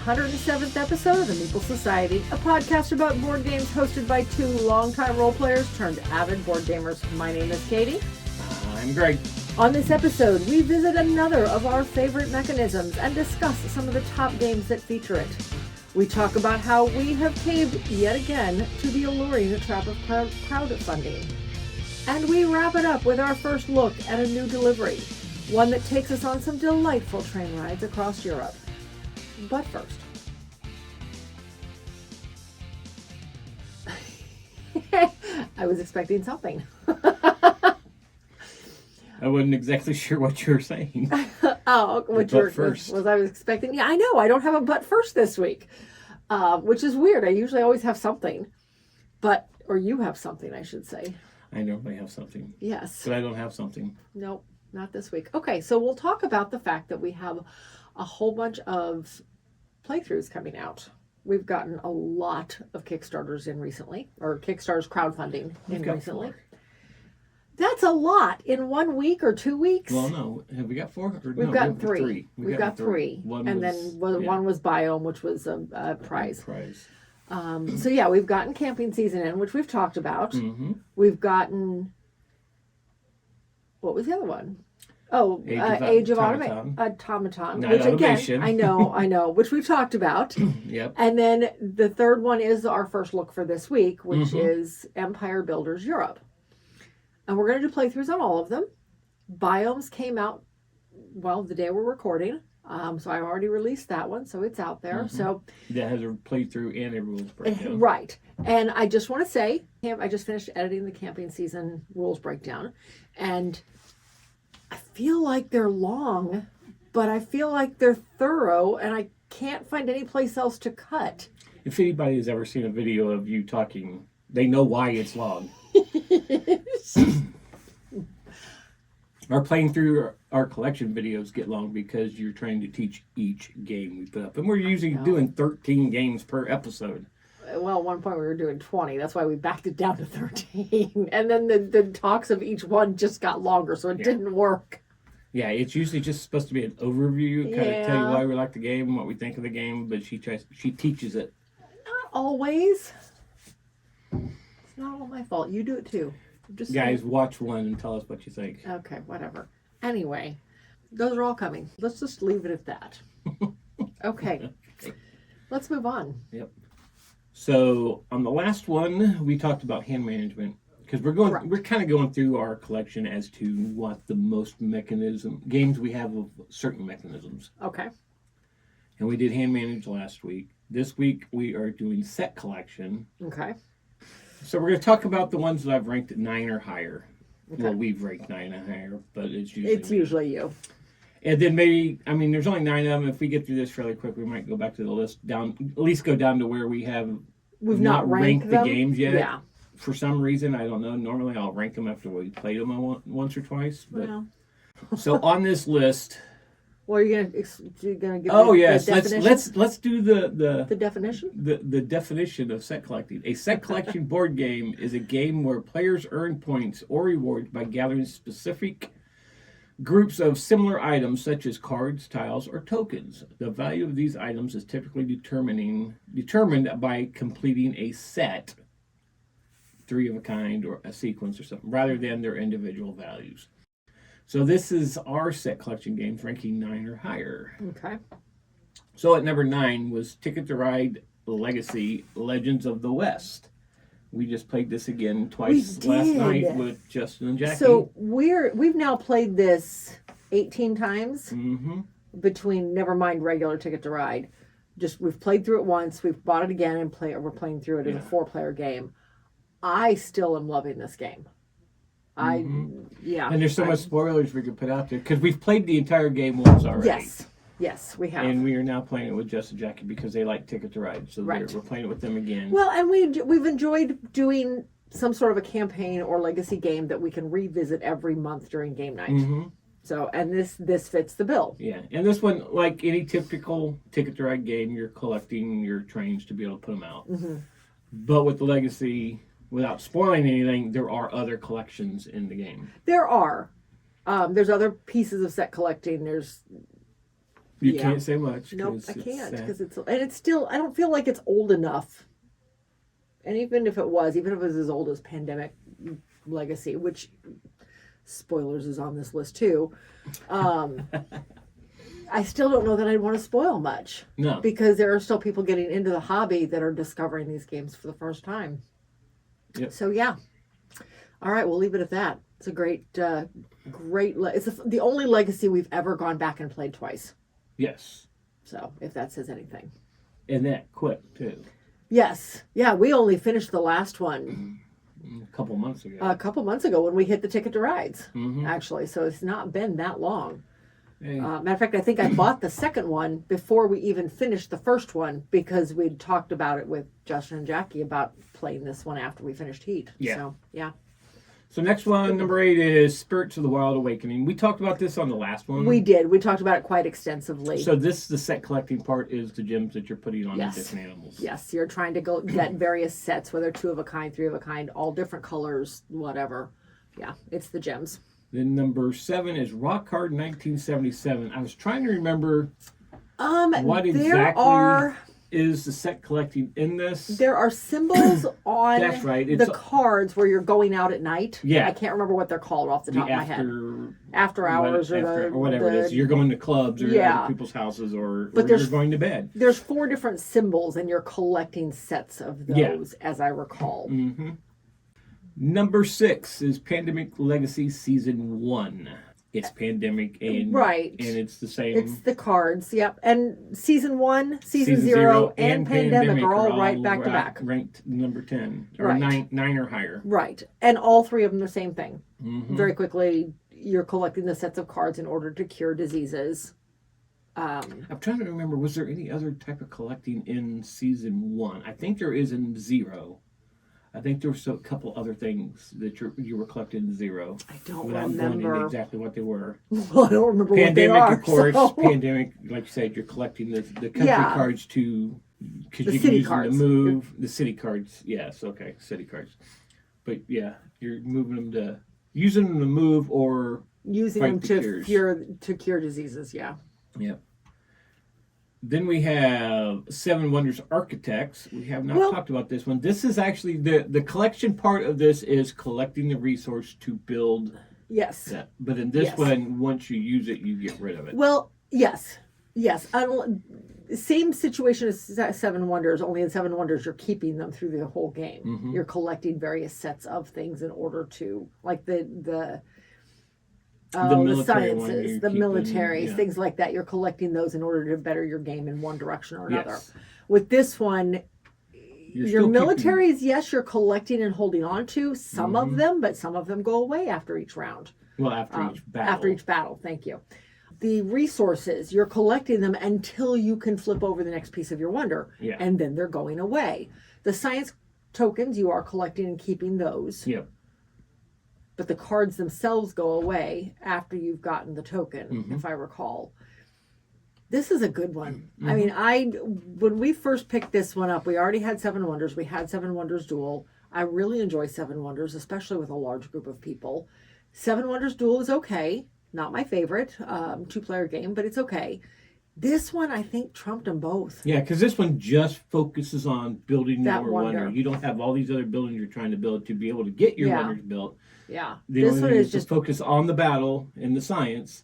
107th episode of the Meeple Society, a podcast about board games hosted by two longtime role players turned avid board gamers. My name is Katie. I'm Greg. On this episode, we visit another of our favorite mechanisms and discuss some of the top games that feature it. We talk about how we have caved yet again to the alluring trap of crowdfunding. And we wrap it up with our first look at a new delivery, one that takes us on some delightful train rides across Europe. But first, I was expecting something. I wasn't exactly sure what you were saying. Oh, what you first was I was expecting? Yeah, I know. I don't have a but first this week, which is weird. I usually always have something, or you have something, I should say. I normally have something. Yes. But I don't have something. Nope, not this week. Okay, so we'll talk about the fact that we have a whole bunch of playthroughs coming out. We've gotten a lot of Kickstarters in recently, or Kickstarters crowdfunding in recently. 4. That's a lot in 1 week or 2 weeks. Well, no. Have we got 4? We've gotten 3. We've got 3. One was Biome, which was a prize. So yeah, we've gotten Camping Season in, which we've talked about. Mm-hmm. We've gotten, what was the other one? Oh, Age of Automaton, which again, I know, which we've talked about. Yep. And then the third one is our first look for this week, which is Empire Builders Europe. And we're going to do playthroughs on all of them. Biomes came out, the day we're recording. So I already released that one, so it's out there. Mm-hmm. So that has a playthrough and a rules breakdown. Right. And I just want to say, I just finished editing the Camping Season rules breakdown. And I feel like they're long, but I feel like they're thorough, and I can't find any place else to cut. If anybody has ever seen a video of you talking, they know why it's long. Our playing through our collection videos get long because you're trying to teach each game we put up. And we're usually doing 13 games per episode. Well, at one point we were doing 20. That's why we backed it down to 13. And then the talks of each one just got longer, so it didn't work. Yeah, it's usually just supposed to be an overview, kind of tell you why we like the game, what we think of the game, but she teaches it. Not always. It's not all my fault. You do it too. Just Guys, watch one and tell us what you think. Okay, whatever. Anyway, those are all coming. Let's just leave it at that. Okay. Let's move on. Yep. So on the last one, we talked about hand management because we're kind of going through our collection as to what the most games we have of certain mechanisms. Okay. And we did hand manage last week. This week we are doing set collection. Okay. So we're going to talk about the ones that I've ranked at 9 or higher. Okay. Well, we've ranked 9 or higher, but it's usually you. And then there's only 9 of them. If we get through this fairly quick, we might go back to the list at least go down to where we've not ranked the games yet. Yeah. For some reason, I don't know. Normally, I'll rank them after we played them once or twice. But so on this list. Well, are you gonna give? Oh yes, let's do the definition. The definition of set collecting. A set collection board game is a game where players earn points or rewards by gathering specific groups of similar items such as cards, tiles, or tokens. The value of these items is typically determined by completing a set, 3 of a kind or a sequence or something, rather than their individual values. So this is our set collection games ranking 9 or higher. Okay. So at number 9 was Ticket to Ride Legacy Legends of the West. We just played this again twice last night with Justin and Jackie. So we've now played this 18 times between, never mind regular Ticket to Ride. We've played through it once, we've bought it again, and we're playing through it as a 4-player game. I still am loving this game. And there's so much spoilers we could put out there because we've played the entire game once already. Yes, we have. And we are now playing it with Justin and Jackie because they like Ticket to Ride, so we're playing it with them again. Well, and we've enjoyed doing some sort of a campaign or legacy game that we can revisit every month during game night. Mm-hmm. So, and this fits the bill. Yeah, and this one, like any typical Ticket to Ride game, you're collecting your trains to be able to put them out. Mm-hmm. But with the legacy, without spoiling anything, there are other collections in the game. There are. There's other pieces of set collecting. There's You can't say much. Nope, I can't because it's still. I don't feel like it's old enough. And even if it was as old as Pandemic Legacy, which spoilers is on this list too, I still don't know that I'd want to spoil much. No, because there are still people getting into the hobby that are discovering these games for the first time. Yep. So yeah. All right, we'll leave it at that. It's a great. It's the only Legacy we've ever gone back and played twice. Yes. So, if that says anything. And that quick, too. Yes. Yeah, we only finished the last one. A couple months ago. When we hit the Ticket to Rides, actually. So, it's not been that long. Hey. Matter of fact, I think I bought the second one before we even finished the first one because we'd talked about it with Justin and Jackie about playing this one after we finished Heat. Yeah. So, yeah. So next one, number 8, is Spirits of the Wild Awakening. We talked about this on the last one. We did. We talked about it quite extensively. So the set collecting part is the gems that you're putting on the different animals. Yes, you're trying to go get various sets, whether 2 of a kind, 3 of a kind, all different colors, whatever. Yeah, it's the gems. Then number 7 is Rock Hard 1977. I was trying to remember what exactly is the set collecting in this. There are symbols on That's right. the cards where you're going out at night. Yeah. I can't remember what they're called off the top of my head. After hours or whatever it is. You're going to clubs or other people's houses or you're going to bed. There's 4 different symbols and you're collecting sets of those, as I recall. Mm-hmm. Number 6 is Pandemic Legacy Season 1. It's Pandemic and it's the same. It's the cards, yep. And Season 1, Season 0, and Pandemic are all right back to back. Ranked number 10 or 9 or higher. Right. And all 3 of them the same thing. Mm-hmm. Very quickly, you're collecting the sets of cards in order to cure diseases. I'm trying to remember, was there any other type of collecting in Season 1? I think there is in 0. I think there were a couple other things that you were collecting in 0. I don't remember. Going into exactly what they were. Well, I don't remember Pandemic, what they are. Of course. So. Pandemic, like you said, you're collecting the country cards because you can use them to move. The city cards, yes, okay, city cards. But yeah, you're using them to move or using them to cure diseases. Yeah. Yep. Then we have 7 Wonders Architects. We have not talked about this one. This is actually the collection part of this is collecting the resource to build. Yes. That. But in this one, once you use it, you get rid of it. Well, yes. Same situation as 7 Wonders, only in 7 Wonders you're keeping them through the whole game. Mm-hmm. You're collecting various sets of things in order to, like the sciences, the militaries, things like that. You're collecting those in order to better your game in one direction or another. Yes. With this one, your militaries, yes, you're collecting and holding on to some of them, but some of them go away after each round. Well, after each battle. After each battle, thank you. The resources, you're collecting them until you can flip over the next piece of your wonder, and then they're going away. The science tokens, you are collecting and keeping those. Yep. But the cards themselves go away after you've gotten the token, if I recall. This is a good one. Mm-hmm. I mean, when we first picked this one up, we already had 7 Wonders. We had 7 Wonders Duel. I really enjoy 7 Wonders, especially with a large group of people. 7 Wonders Duel is okay. Not my favorite 2-player game, but it's okay. This one, I think, trumped them both. Yeah, because this one just focuses on building your wonder. You don't have all these other buildings you're trying to build to be able to get your wonders built. Yeah. This one is just focus on the battle and the science,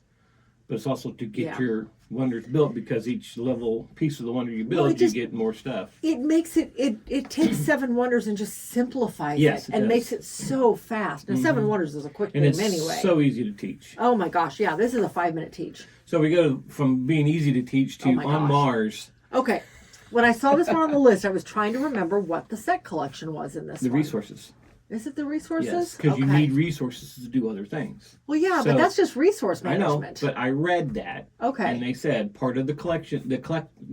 but it's also to get your wonders built because each level piece of the wonder you build, you get more stuff. It makes it takes 7 Wonders and just simplifies it and makes it so fast. Now, 7 Wonders is a quick game anyway. It's so easy to teach. Oh my gosh, yeah, this is a 5-minute teach. So we go from being easy to teach to on Mars. Okay. When I saw this one on the list, I was trying to remember what the set collection was in this one. The resources. Is it the resources? Yes, because you need resources to do other things. Well, yeah, but that's just resource management. I know, but I read that. Okay. And they said part of the collection,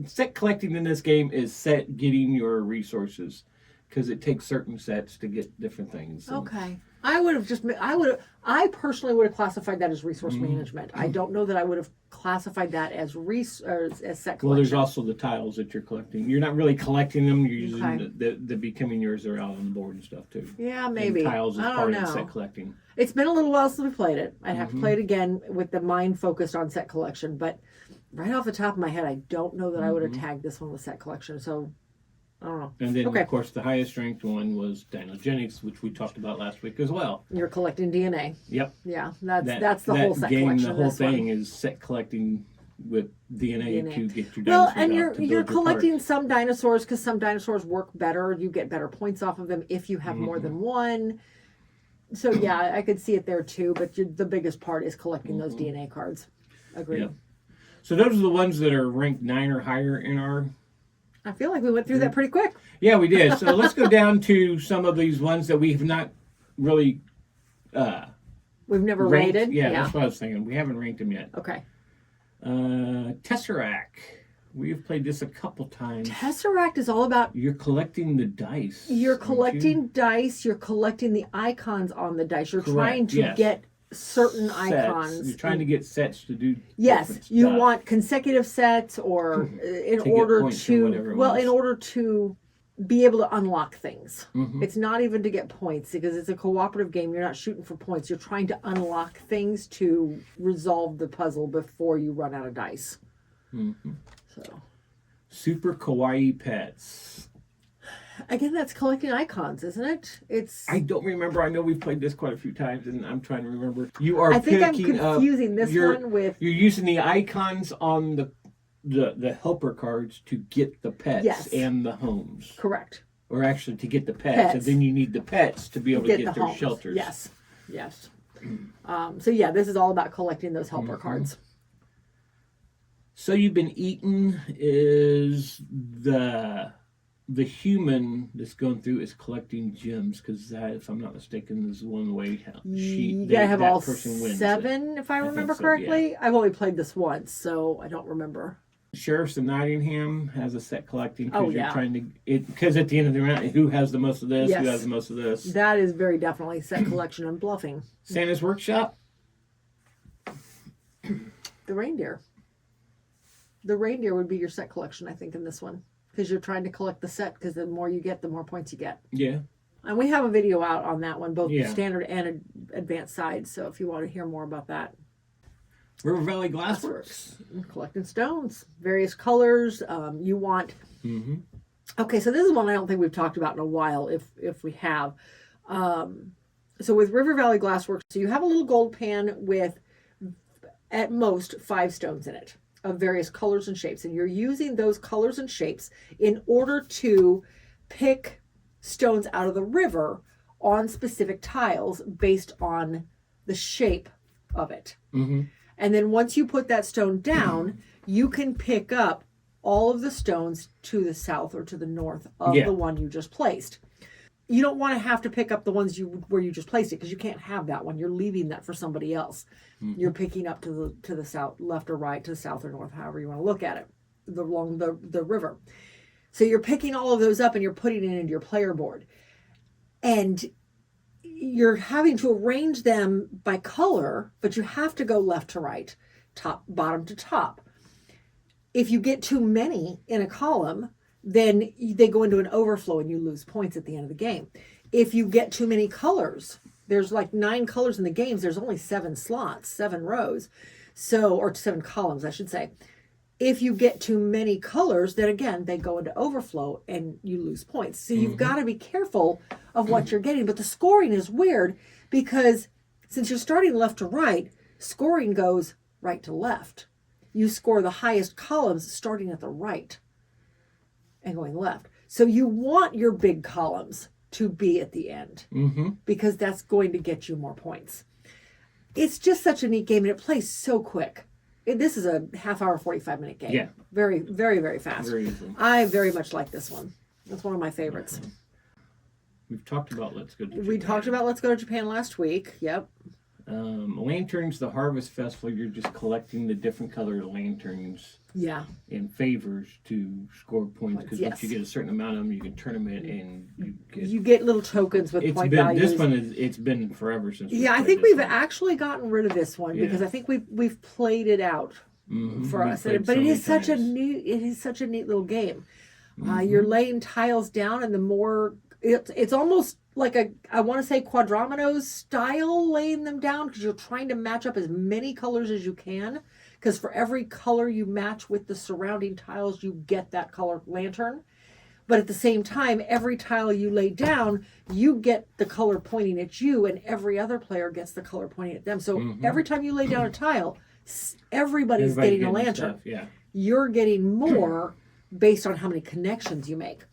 set collecting in this game is getting your resources, because it takes certain sets to get different things. Okay. I personally would have classified that as resource management. I don't know that I would have classified that as set collection. Well, there's also the tiles that you're collecting. You're not really collecting them. You're using the becoming yours are out on the board and stuff too. Yeah, maybe. And tiles is part of set collecting. It's been a little while since we played it. I'd have to play it again with the mind focused on set collection. But right off the top of my head, I don't know that I would have tagged this one with set collection. So I don't know. And then, of course, the highest ranked one was Dinogenics, which we talked about last week as well. You're collecting DNA. Yep. Yeah, that's the whole set game, collection. The whole thing is set collecting with DNA to get your dinosaurs. Well, and out you're collecting some dinosaurs because some dinosaurs work better. You get better points off of them if you have more than one. So yeah, I could see it there too. But the biggest part is collecting those DNA cards. Agreed. Yep. So those are the ones that are ranked 9 or higher in our... I feel like we went through that pretty quick. Yeah, we did. So let's go down to some of these ones that we've not really... We've never ranked. rated. Yeah, that's what I was thinking. We haven't ranked them yet. Okay. Tesseract. We've played this a couple times. Tesseract is all about... You're collecting the dice. You're collecting dice. You're collecting the icons on the dice. You're trying to get certain sets. icons. You're trying to get sets to do. Yes, you want consecutive sets, or in order to be able to unlock things. It's not even to get points, because it's a cooperative game. You're not shooting for points. You're trying to unlock things to resolve the puzzle before you run out of dice. So, Super Kawaii Pets. Again, that's collecting icons, isn't it? I don't remember. I know we've played this quite a few times, and I'm trying to remember. You are. I think I'm confusing this one with. You're using the icons on the helper cards to get the pets and the homes. Correct. Or actually to get the pets, and then you need the pets to be able to get their homes. shelters. Yes. So yeah, this is all about collecting those helper cards. So You've Been Eaten is the human that's going through is collecting gems, because that, if I'm not mistaken, is one way you gotta have all 7, if I remember correctly. Yeah. I've only played this once, so I don't remember. Sheriffs of Nottingham has a set collecting, because you're trying to because at the end of the round, who has the most of this? Who has the most of this? That is very definitely set collection and bluffing. Santa's Workshop. The reindeer. The reindeer would be your set collection, I think, in this one. Because you're trying to collect the set, because the more you get, the more points you get. Yeah. And we have a video out on that one, both the standard and advanced sides. So if you want to hear more about that. River Valley Glassworks. Collecting stones. Various colors. You want... Okay, so this is one I don't think we've talked about in a while, if we have. So with River Valley Glassworks, so you have a little gold pan with, at most, 5 stones in it, of various colors and shapes, and you're using those colors and shapes in order to pick stones out of the river on specific tiles based on the shape of it. And then once you put that stone down, you can pick up all of the stones to the south or to the north of the one you just placed. You don't want to have to pick up the ones where you just placed it, because you can't have that one. You're leaving that for somebody else. You're picking up to the south, left or right, to the south or north, however you want to look at it, along the river. So you're picking all of those up and you're putting it into your player board. And you're having to arrange them by color, but you have to go left to right, bottom to top. If you get too many in a column, then they go into an overflow and you lose points at the end of the game. If you get too many colors, there's like 9 colors in the games, there's only 7 slots, 7 rows, or 7 columns, I should say. If you get too many colors, then again, they go into overflow and you lose points. So you've got to be careful of what you're getting. But the scoring is weird, because since you're starting left to right, scoring goes right to left. You score the highest columns starting at the right and going left. So you want your big columns to be at the end, because that's going to get you more points. It's just such a neat game, and it plays so quick. This is a half-hour, 45-minute game. Yeah. Very, very, very fast. Very easy. I very much like this one. It's one of my favorites. We've talked about Let's Go to Japan. We talked about Let's Go to Japan last week. Yep. Lanterns, the Harvest Festival, you're just collecting the different colored lanterns in favors to score points, because once you get a certain amount of them, you can turn them in and you get little tokens with point values. This one it's been forever since I think we've actually gotten rid of this one, because I think we've played it out for us. But it is such a neat little game. You're laying tiles down, and the more it's almost like I want to say Quadromenos style, laying them down, because you're trying to match up as many colors as you can, because for every color you match with the surrounding tiles, you get that color lantern. But at the same time, every tile you lay down, you get the color pointing at you, and every other player gets the color pointing at them. So every time you lay down a tile, everybody's getting a lantern. Yeah. You're getting more based on how many connections you make.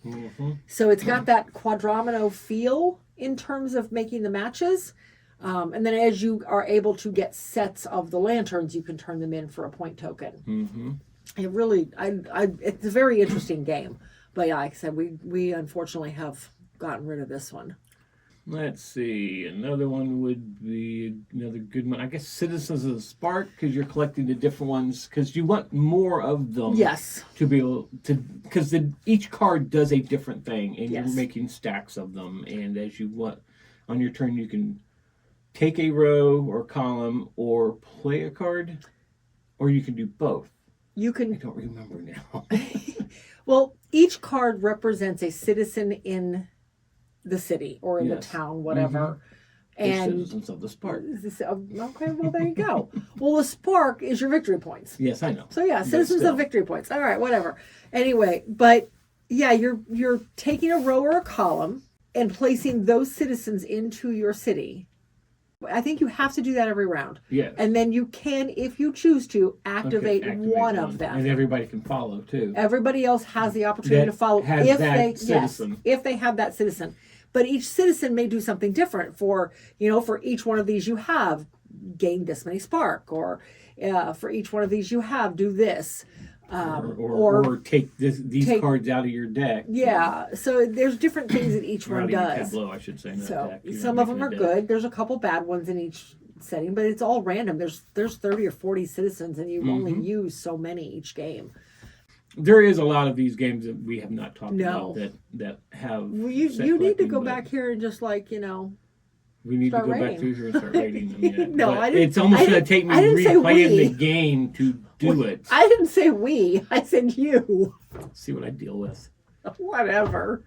So it's got that quadramino feel in terms of making the matches. And then as you are able to get sets of the lanterns, you can turn them in for a point token. It really, it's a very interesting game. But yeah, like I said, we unfortunately have gotten rid of this one. Let's see. Another one would be another good one. I guess Citizens of the Spark, because you're collecting the different ones, because you want more of them. Yes. To be able to, because each card does a different thing, and Yes. you're making stacks of them. And as you want, on your turn, you can take a row or column or play a card, or you can do both. You can. I don't remember now. Well, each card represents a citizen in the city or in the Yes. town, whatever. And Citizens of the Spark. okay, well there you go. Well, the spark is your victory points. Yes, I know. So yeah, But citizens still. of victory points. All right, whatever. Anyway, but yeah, you're taking a row or a column and placing those citizens into your city. I think you have to do that every round. Yes. And then you can, if you choose to, activate one of them. And everybody can follow too. Everybody else has the opportunity That to follow has if that they citizen. if they have that citizen. But each citizen may do something different. For each one of these you have gain this many spark, or for each one of these you have do this, or take these cards out of your deck. Yeah, so there's different things that each one Out of your does. tableau, I should say. Not So deck. You're some not of them are making a deck. good. There's a couple bad ones in each setting, but it's all random. There's 30 or 40 citizens, and you only use so many each game. There is a lot of these games that we have not talked No. about that have. Well, you set need to collecting, go but back here and just We need to start go back rating. through here and start rating them. Yeah. No, But I didn't- it's almost I going to didn't- take me I didn't say replaying we. the game to do it. I didn't say we. I said you. See what I deal with. Whatever.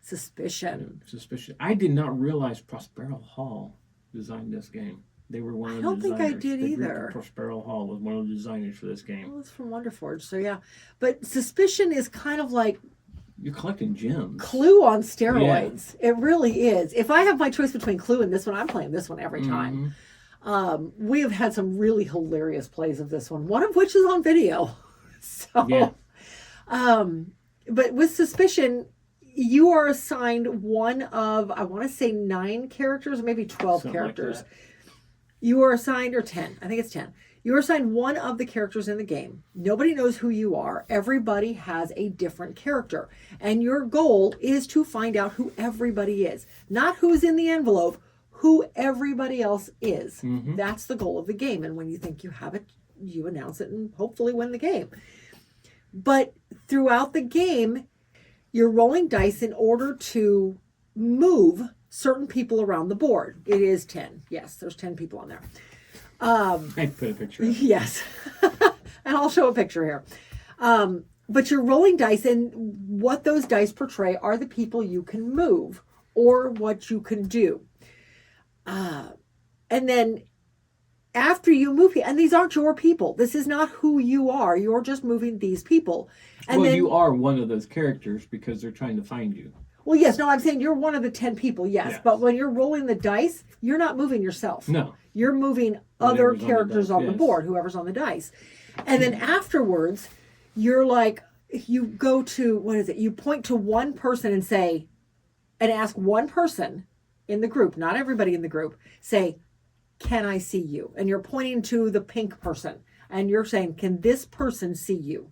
Suspicion. Suspicion. I did not realize Prospero Hall designed this game. They were one of the don't think I designers. did The group either. of Prospero Hall was one of the designers for this game. Well, it's from Wonderforge, so yeah. But Suspicion is kind of like You're collecting gems. Clue on steroids. It really is. If I have my choice between Clue and this one, I'm playing this one every time. We have had some really hilarious plays of this one of which is on video. So, Yeah. But with Suspicion, you are assigned one of, I want to say 9 characters, maybe 12 Something like characters. that. You are assigned, or 10, I think it's 10. You are assigned one of the characters in the game. Nobody knows who you are. Everybody has a different character. And your goal is to find out who everybody is. Not who's in the envelope, who everybody else is. That's the goal of the game. And when you think you have it, you announce it and hopefully win the game. But throughout the game, you're rolling dice in order to move certain people around the board. It is 10. Yes, there's 10 people on there. I put a picture of it. Yes. And I'll show a picture here. But you're rolling dice, and what those dice portray are the people you can move or what you can do. And then after you move, and these aren't your people. This is not who you are. You're just moving these people. And Well, then, you are one of those characters because they're trying to find you. well, yes, no, I'm saying you're one of the 10 people, yes. Yes. But when you're rolling the dice, you're not moving yourself. No. You're moving other Whatever's on the characters dice, on the yes. board, whoever's on the dice. And then afterwards, you're like, you go to, what is it? You point to one person and say, and ask one person in the group, not everybody in the group, say, can I see you? And you're pointing to the pink person. And you're saying, can this person see you?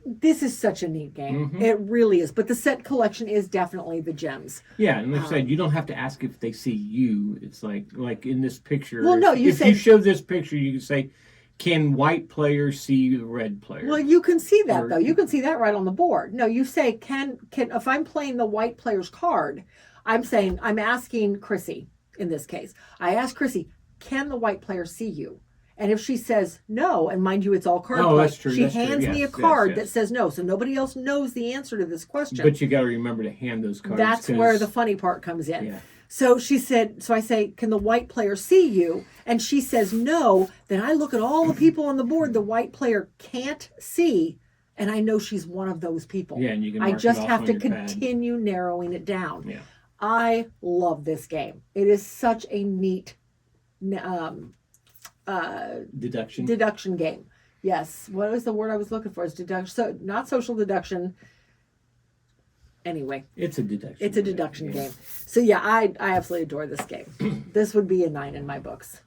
This is such a neat game. It really is. But the set collection is definitely the gems. Yeah, and like I said, you don't have to ask if they see you. It's like in this picture. Well, no, if you show this picture, you can say, can white player see the red player? Well, you can see that Or- though. You can see that right on the board. No, you say can if I'm playing the white player's card, I'm asking Chrissy in this case. I ask Chrissy, can the white player see you? And if she says no, and mind you, it's all card play, that's true, she that's true. hands me a Yes, card yes. that says no. So nobody else knows the answer to this question. But you got to remember to hand those cards. That's 'cause- where the funny part comes in. Yeah. So she said, so I say, can the white player see you? And she says no. Then I look at all the people on the board the white player can't see, and I know she's one of those people. Yeah, and you can I mark it just off have on to your pad. continue narrowing it down. Yeah. I love this game. It is such a neat deduction game. Yes. What was the word I was looking for? Is deduction. So not social deduction. Anyway, it's a deduction game. So yeah, I absolutely adore this game. This would be a 9 in my books.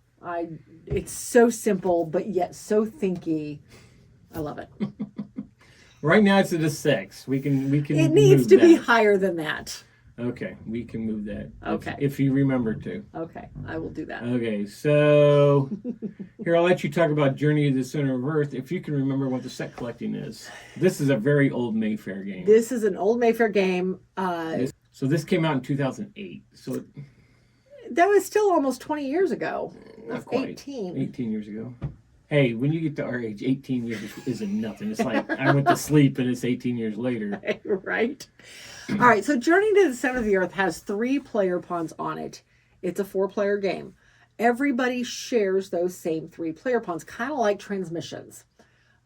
It's so simple but yet so thinky. I love it. Right now it's at a 6. We can. It needs to be higher than that. Okay, we can move that. Okay. If you remember to. Okay, I will do that. Okay, so here I'll let you talk about Journey to the Center of Earth if you can remember what the set collecting is. This is a very old Mayfair game. This is an old Mayfair game. So this came out in 2008. So that was still almost 20 years ago. Not quite. 18 years ago. Hey, when you get to our age, 18 years isn't nothing. It's like I went to sleep and it's 18 years later. Right. All right, so Journey to the Center of the Earth has 3 player pawns on it. It's a 4-player game. Everybody shares those same 3 player pawns, kind of like Transmissions.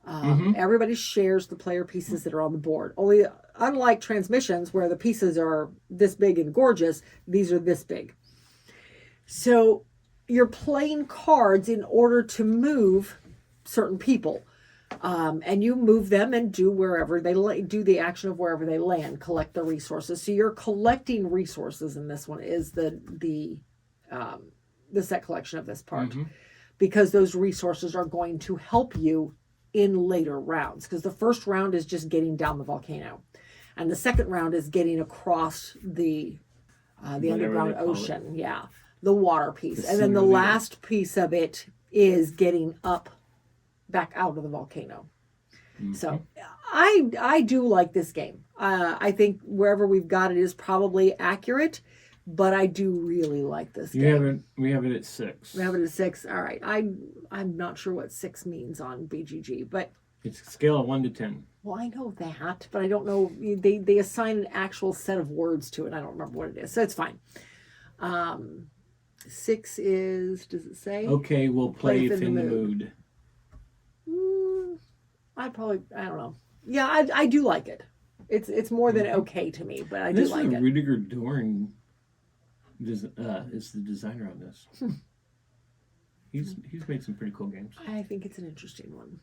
Everybody shares the player pieces that are on the board. Only, unlike Transmissions, where the pieces are this big and gorgeous, these are this big. So you're playing cards in order to move certain people. And you move them and do wherever they do the action of wherever they land, collect the resources. So you're collecting resources in this one is the set collection of this part, because those resources are going to help you in later rounds. Because the first round is just getting down the volcano, and the second round is getting across the underground ocean. Yeah, the water piece, and then the last piece of it is getting up back out of the volcano. So I do like this game. I think wherever we've got it is probably accurate, but I do really like this game. We have it at 6. We have it at 6. All right. I'm not sure what 6 means on BGG, but it's a scale of 1 to 10. Well, I know that, but I don't know. They assign an actual set of words to it. I don't remember what it is, so it's fine. 6 is, does it say? Okay, we'll play if in the mood. I don't know. Yeah, I do like it. It's more than okay to me, but I do like it. This is Rudiger Dorn is the designer on this. He's made some pretty cool games. I think it's an interesting one.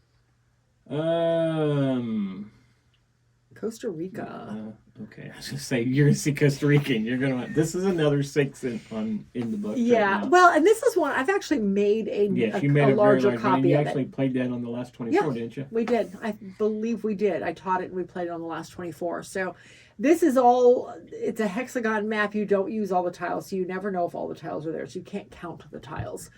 Costa Rica. Okay, I was gonna say you're gonna see Costa Rica, and you're gonna. This is another 6 in the book. Yeah, right, well, and this is one I've actually made a larger copy you of it. You actually played that on the last 24, didn't you? We did. I believe we did. I taught it and we played it on the last 24. So this is all. It's a hexagon map. You don't use all the tiles, so you never know if all the tiles are there. So you can't count the tiles.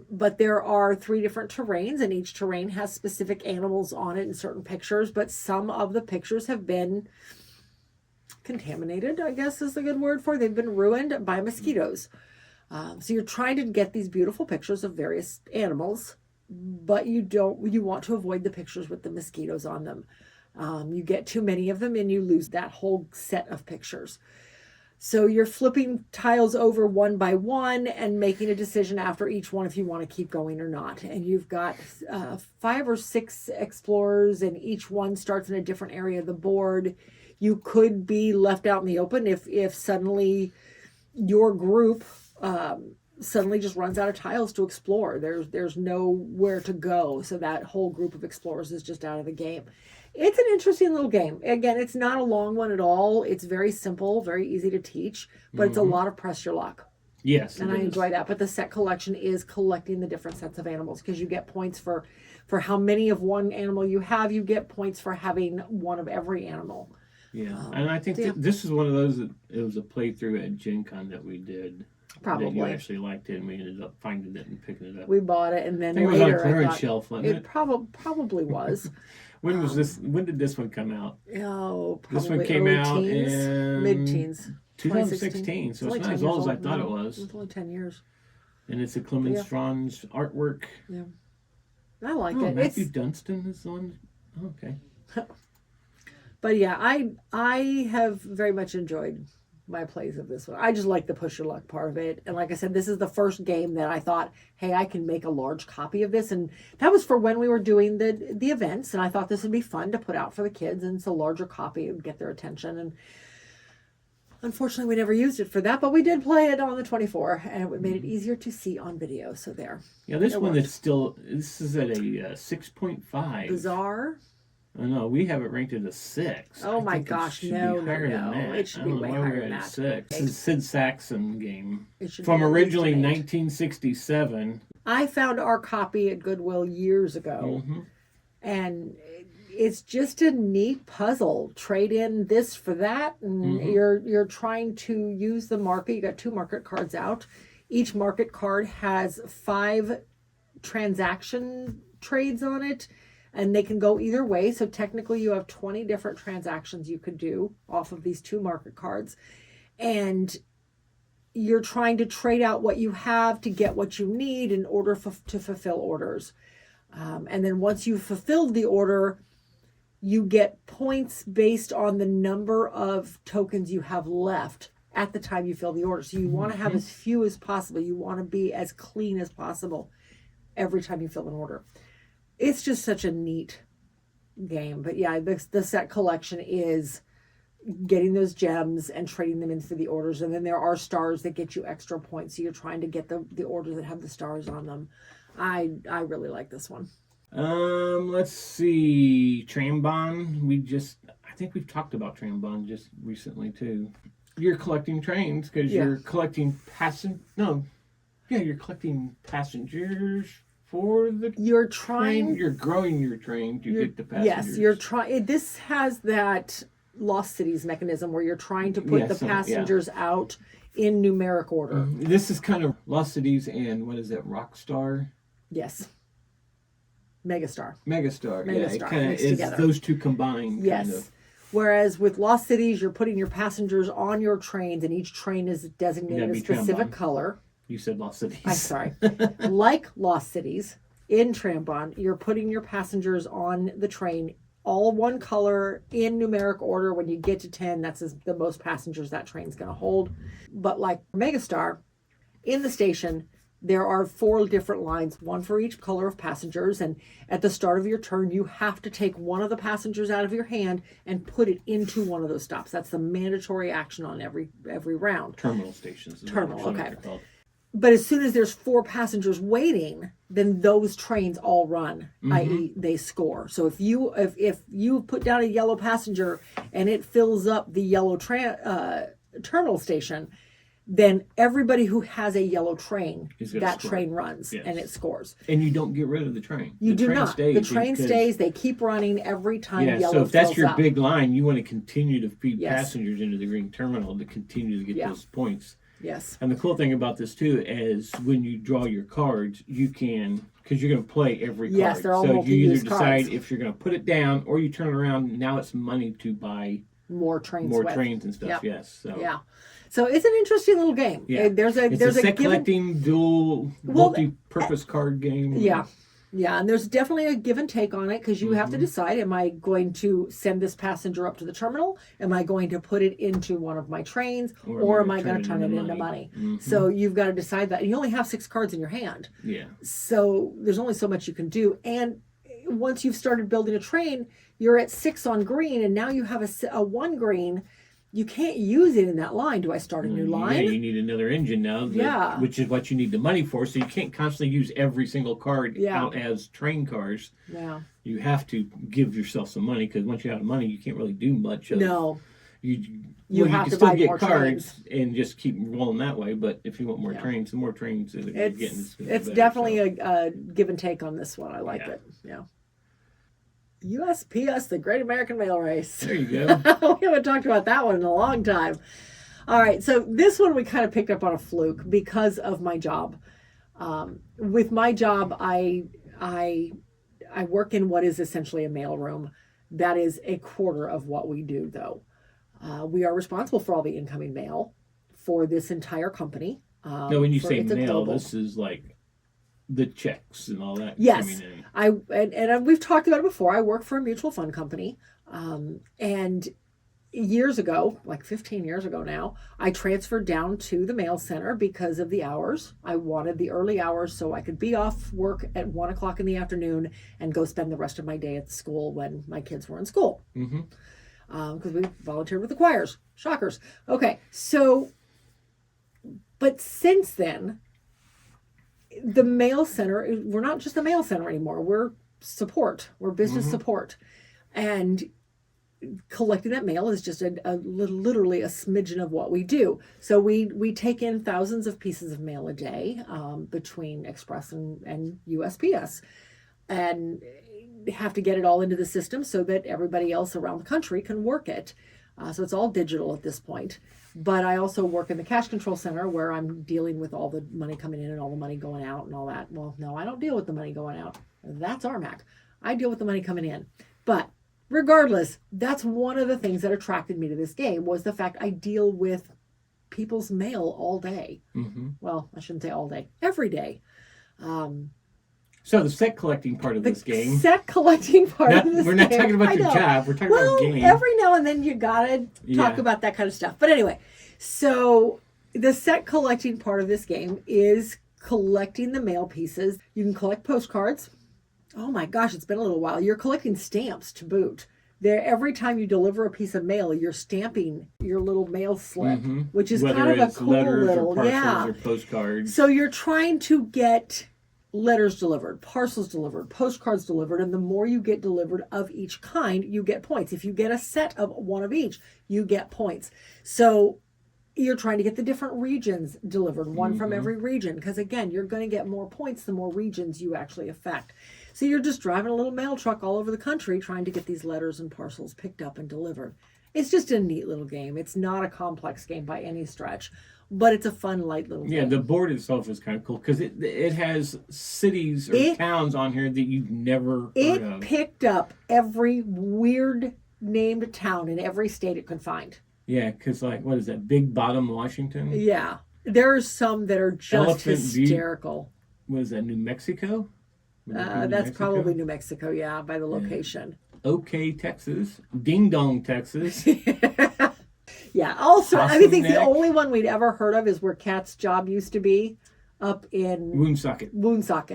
But there are 3 different terrains, and each terrain has specific animals on it in certain pictures, but some of the pictures have been contaminated, I guess is a good word for it. They've been ruined by mosquitoes. So you're trying to get these beautiful pictures of various animals, but you want to avoid the pictures with the mosquitoes on them. You get too many of them and you lose that whole set of pictures. So you're flipping tiles over one by one and making a decision after each one if you want to keep going or not. And you've got 5 or 6 explorers, and each one starts in a different area of the board. You could be left out in the open if suddenly your group suddenly just runs out of tiles to explore. There's nowhere to go, so that whole group of explorers is just out of the game. It's an interesting little game. Again, it's not a long one at all. It's very simple, very easy to teach, but it's a lot of press your luck. Yes, and I enjoy that. But the set collection is collecting the different sets of animals, because you get points for how many of one animal you have. You get points for having one of every animal. Yeah, and I think this is one of those that it was a playthrough at Gen Con that we did. Probably. That you actually liked it, and we ended up finding it and picking it up. We bought it, and then I think later it was on clearance shelf, wasn't it? It probably was. When was this? When did this one come out? Oh, probably this one came out in mid-teens. 2016, so it's not as old as I thought it was. It's only 10 years. And it's a Clement Strong's artwork. Yeah. I like it. Matthew Dunstan is the one. Okay. But yeah, I have very much enjoyed my plays of this one. I just like the push your luck part of it. And like I said, this is the first game that I thought, hey, I can make a large copy of this. And that was for when we were doing the events. And I thought this would be fun to put out for the kids. And it's a larger copy. It would get their attention. And unfortunately, we never used it for that. But we did play it on the 24. And it made it easier to see on video. So there. Yeah, this one is still, this is at a 6.5. Bizarre. I know, we have it ranked at a 6. Oh my gosh, no. It should be way higher than that. 6. This is Sid Saxon game. It From originally 1967. I found our copy at Goodwill years ago. Mm-hmm. And it's just a neat puzzle. Trade in this for that. And you're trying to use the market. You got 2 market cards out. Each market card has 5 transaction trades on it. And they can go either way. So technically you have 20 different transactions you could do off of these 2 market cards. And you're trying to trade out what you have to get what you need in order to fulfill orders. And then once you've fulfilled the order, you get points based on the number of tokens you have left at the time you fill the order. So you want to have as few as possible. You want to be as clean as possible every time you fill an order. It's just such a neat game. But yeah, the set collection is getting those gems and trading them in for the orders. And then there are stars that get you extra points. So you're trying to get the orders that have the stars on them. I really like this one. Let's see. Trambon. I think we've talked about Trambon just recently too. You're collecting trains because you're collecting you're collecting passengers. You're growing your train to get the passengers. Yes, you're trying. This has that Lost Cities mechanism where you're trying to put the passengers out in numeric order. This is kind of Lost Cities and what is that? Rockstar. Yes. Megastar. Yeah, it kind of is together. Those two combined. Yes. Kind of. Whereas with Lost Cities, you're putting your passengers on your trains, and each train is designated a specific color. You said Lost Cities. I'm sorry. Like Lost Cities, in Trambon, you're putting your passengers on the train, all one color, in numeric order. When you get to 10, that's the most passengers that train's going to hold. But like Megastar, in the station, there are 4 different lines, one for each color of passengers. And at the start of your turn, you have to take one of the passengers out of your hand and put it into one of those stops. That's the mandatory action on every round. Terminal stations. Okay. But as soon as there's 4 passengers waiting, then those trains all run, i.e. they score. So if you put down a yellow passenger and it fills up the yellow terminal station, then everybody who has a yellow train, that train runs and it scores. And you don't get rid of the train. You do not. The train stays. They keep running every time yellow fills up. So if that's your big line, you want to continue to feed passengers into the green terminal to continue to get those points. Yes. And the cool thing about this too is when you draw your cards, you can, because you're going to play every card. Yes, they're all so you either cards. decide if you're going to put it down or you turn it around. Now it's money to buy more trains and stuff. Yep. Yes. So. Yeah. So it's an interesting little game. Yeah. There's a set collecting dual multi-purpose card game. Yeah. Yeah, and there's definitely a give and take on it because you have to decide, am I going to send this passenger up to the terminal? Am I going to put it into one of my trains? Or am I going to turn it into money? So you've got to decide that. And you only have 6 cards in your hand. Yeah. So there's only so much you can do. And once you've started building a train, you're at 6 on green, and now you have a 1 green. You can't use it in that line. Do I start a new line? Yeah, you need another engine now, which is what you need the money for. So you can't constantly use every single card out as train cars. Yeah. You have to give yourself some money because once you're out of money, you can't really do much. No. You have can to still buy get more cards trains. and just keep rolling that way. But if you want more trains, the more trains that you're getting. It's definitely a give and take on this one. I like it. Yeah. USPS, the Great American Mail Race. There you go. We haven't talked about that one in a long time. All right, so this one we kind of picked up on a fluke because of my job. With my job, I work in what is essentially a mail room. That is a quarter of what we do, though. We are responsible for all the incoming mail for this entire company. Now, when you say mail, this is like the checks and all that. Yes, and we've talked about it before. I work for a mutual fund company, and years ago, like 15 years ago now, I transferred down to the mail center because of the hours. I wanted the early hours so I could be off work at 1 o'clock in the afternoon and go spend the rest of my day at the school when my kids were in school. Because we volunteered with the choirs. Shockers. Okay, so, but since then, the mail center, we're not just a mail center anymore. We're support. We're business support. And collecting that mail is just literally a smidgen of what we do. So we take in thousands of pieces of mail a day between Express and USPS, and have to get it all into the system so that everybody else around the country can work it. So it's all digital at this point. But I also work in the cash control center where I'm dealing with all the money coming in and all the money going out and all that. Well, no, I don't deal with the money going out. That's RMAC. I deal with the money coming in. But regardless, that's one of the things that attracted me to this game, was the fact I deal with people's mail all day. Well, I shouldn't say all day, every day. So the set collecting part of this game. Set collecting part of this game. We're not talking about your job. We're talking about a game. Every now and then you gotta talk about that kind of stuff. But anyway, so the set collecting part of this game is collecting the mail pieces. You can collect postcards. Oh my gosh, it's been a little while. You're collecting stamps to boot. There, every time you deliver a piece of mail, you're stamping your little mail slip, which is kind of a cool little, or postcards. So you're trying to get letters delivered, parcels delivered, postcards delivered, and the more you get delivered of each kind, you get points. If you get a set of one of each, you get points. So you're trying to get the different regions delivered, one from every region, because again, you're going to get more points the more regions you actually affect. So you're just driving a little mail truck all over the country trying to get these letters and parcels picked up and delivered. It's just a neat little game. It's not a complex game by any stretch, but it's a fun, light little game. Yeah, the board itself is kind of cool because it has cities or towns on here that you've never heard of. It picked up every weird named town in every state it could find. Yeah, because like, what is that, Big Bottom, Washington? Yeah. There's some that are just hysterical. What is that, New Mexico? That's probably New Mexico, yeah, by the location. OK, Texas. Ding Dong, Texas. Yeah, also, I think the only one we'd ever heard of is where Kat's job used to be, up in Woonsocket.